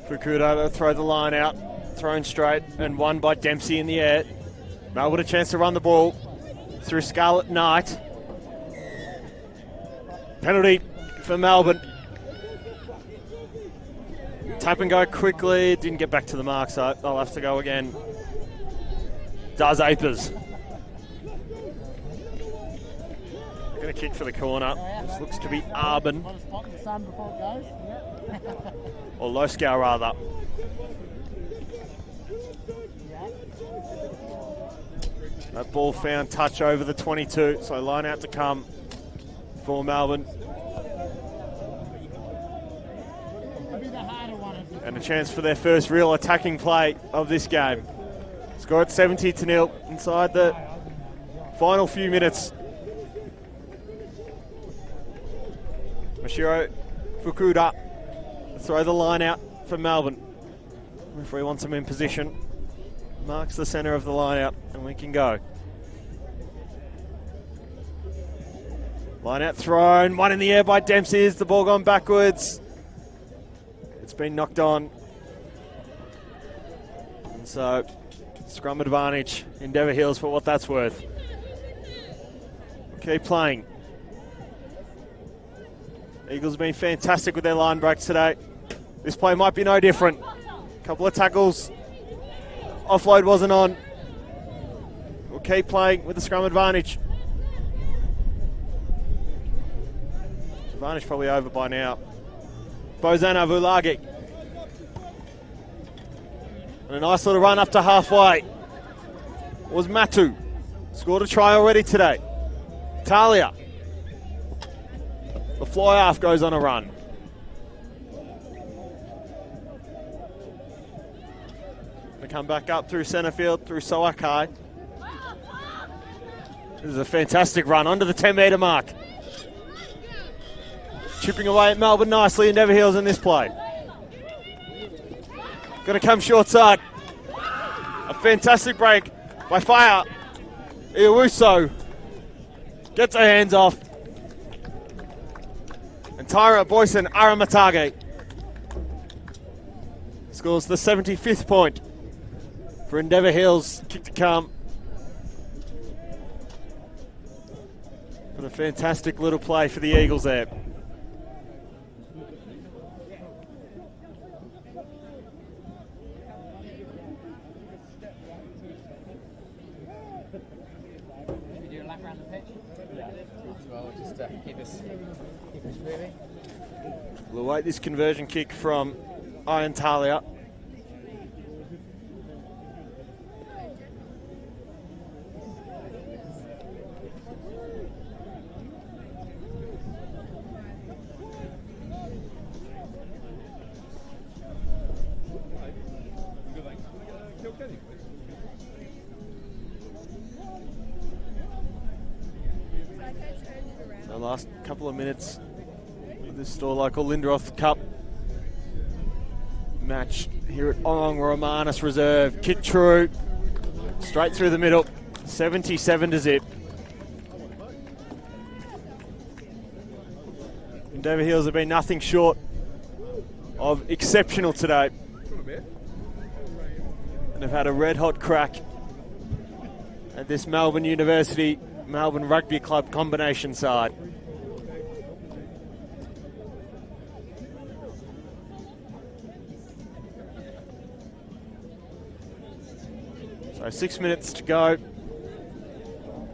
Fukuda to throw the line out. Thrown straight and won by Dempsey in the air. Melbourne a chance to run the ball through Scarlett Knight. Penalty for Melbourne. Tap and go quickly. Didn't get back to the mark, so I'll have to go again. Does Apers. Going to kick for the corner. This looks to be Arbin. Or Loscow, rather. That ball found touch over the 22, so line out to come for Melbourne. And a chance for their first real attacking play of this game. Score at 70-0 inside the final few minutes. Mashiro Fukuda throw the line out for Melbourne. Referee wants him in position. Marks the centre of the line out and we can go. Line out thrown, one in the air by Dempsey. Is the ball gone backwards? It's been knocked on. And so, scrum advantage, Endeavour Hills for what that's worth. Keep playing. Eagles have been fantastic with their line breaks today. This play might be no different. Couple of tackles. Offload wasn't on. We'll keep playing with the scrum advantage. Advantage probably over by now. Bozana Vulagi. And a nice little run up to halfway. was Matu. Scored a try already today. Talia. The fly half goes on a run. They come back up through centre field, through Soakai. This is a fantastic run under the 10-metre mark. Chipping away at Melbourne nicely. Endeavour Hills in this play. Going to come short side. A fantastic break by Fire. Iwuso gets her hands off. And Tyra Boyson Aramatage scores the 75th point for Endeavour Hills. Kick to come. But a fantastic little play for the Eagles there. We'll await this conversion kick from Ian Talia. So last couple of minutes of this StoreLocal Lindroth Cup match here at Ong Romanus Reserve. Kick true, straight through the middle, 77 to zip. Endeavour Hills have been nothing short of exceptional today. And have had a red hot crack at this Melbourne University, Melbourne Rugby Club combination side. So 6 minutes to go.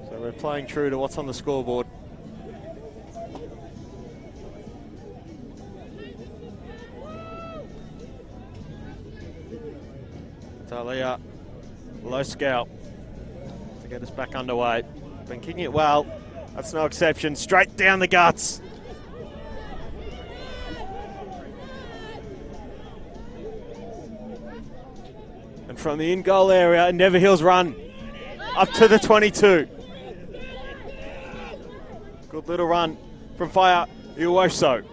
So we're playing true to what's on the scoreboard. Talia, low scout to get us back underway. Been kicking it well. That's no exception. Straight down the guts. And from the in-goal area, Endeavour Hills run up to the 22. Good little run from Fire Iwoso.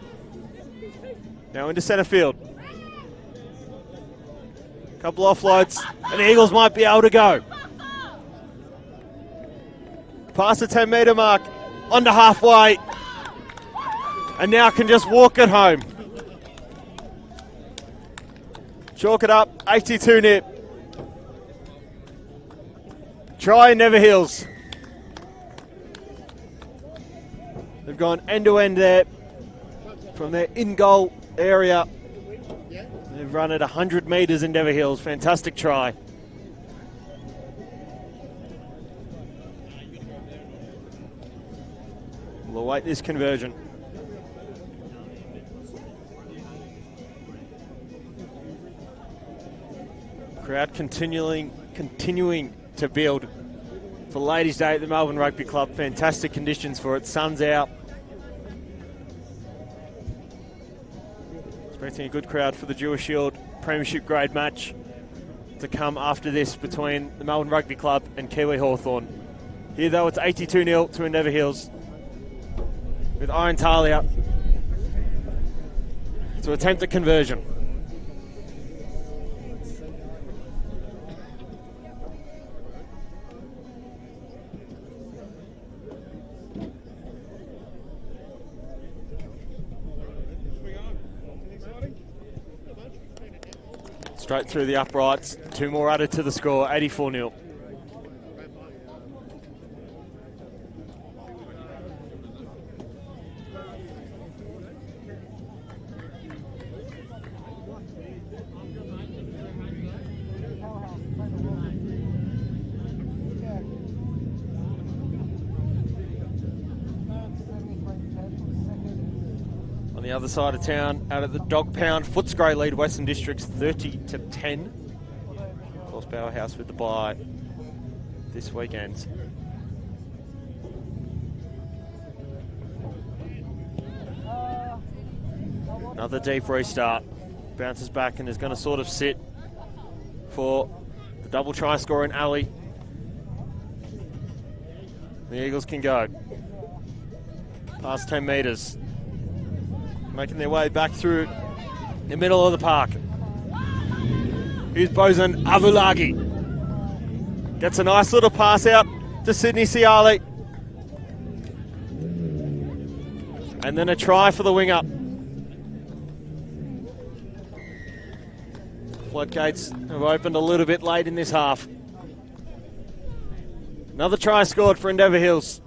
Now into centre field. Couple offloads, and the Eagles might be able to go. Past the 10-metre mark, onto halfway, and now can just walk it home. Chalk it up, 82 nip. Try Endeavour Hills. They've gone end-to-end there from their in-goal area. They've run at 100 metres, Endeavour Hills. Fantastic try. We'll await this conversion. Crowd continuing to build for Ladies' Day at the Melbourne Rugby Club. Fantastic conditions for it. Sun's out. Expecting a good crowd for the Jewish Shield Premiership grade match to come after this between the Melbourne Rugby Club and Kiwi Hawthorn. Here though it's 82-0 to Endeavour Hills with Iron Talia to attempt a conversion. Straight through the uprights. Two more added to the score, 84-0. On the other side of town, out of the Dog Pound, Footscray lead Western Districts 30-10. Of course, Powerhouse with the bye. this weekend. Another deep restart. Bounces back and is going to sort of sit for the double try score in Ali. The Eagles can go. Past 10 metres. Making their way back through the middle of the park. Here's Bosun Avulagi. Gets a nice little pass out to Sydney Siali. And then a try for the winger. Floodgates have opened a little bit late in this half. Another try scored for Endeavour Hills.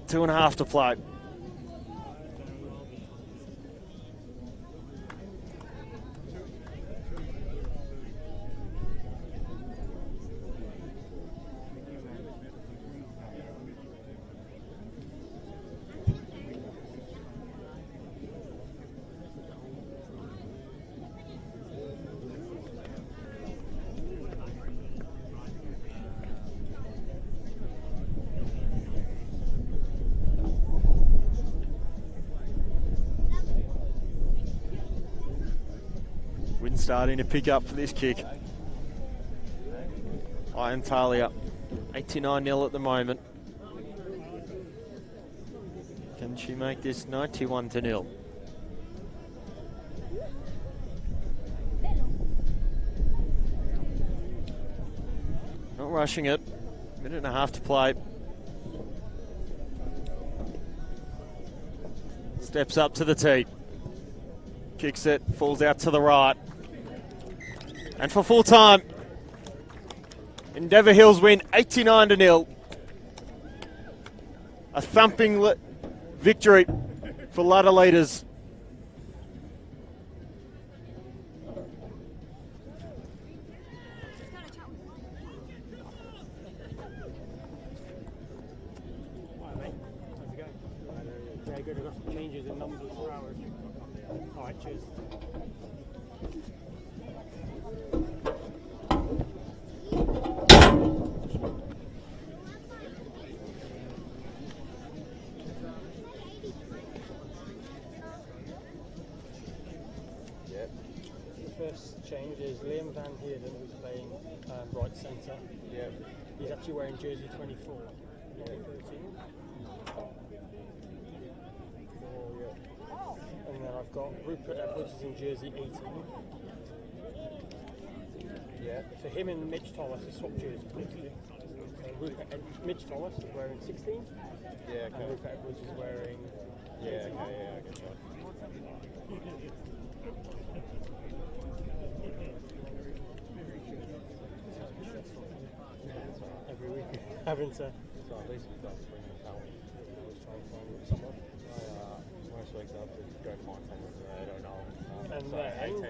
2.5 to play. Wind starting to pick up for this kick. Iron Talia, 89-0 at the moment. Can she make this 91-0? Not rushing it. 1.5 to play. Steps up to the tee. Kicks it, falls out to the right. And for full time, Endeavour Hills win 89-0. A thumping victory for ladder leaders. Very good. I've got some changes in numbers for hours. All right, cheers. The first change is Liam Van Heerden, who's playing right centre. Yeah. He's actually wearing jersey 24. 13. And then I've got Rupert Edwards is in jersey 18. Yeah. So him and Mitch Thomas are swap jerseys. Mitch Thomas is wearing 16. Yeah, okay. And Rupert Edwards is wearing 18. Yeah, okay, yeah, I get that. Every week having to. So at least we've got to bring it out. I was trying to find someone. Most weeks I have to go find someone that I don't know. And then,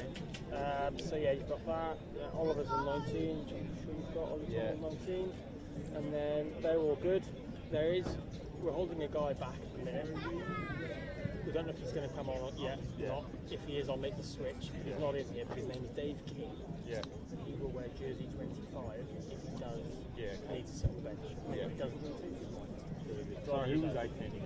18. So yeah, you've got that. Oliver's on 19. I'm sure you've got Oliver on 19. And then they're all good. We're holding a guy back at the minute. We don't know if he's going to come on yet. Not. If he is, I'll make the switch. He's not in here, but his name is Dave King. Yeah. He will wear jersey 25. If he does, he needs to sit on the bench. If he doesn't need to. Sorry, who was 18?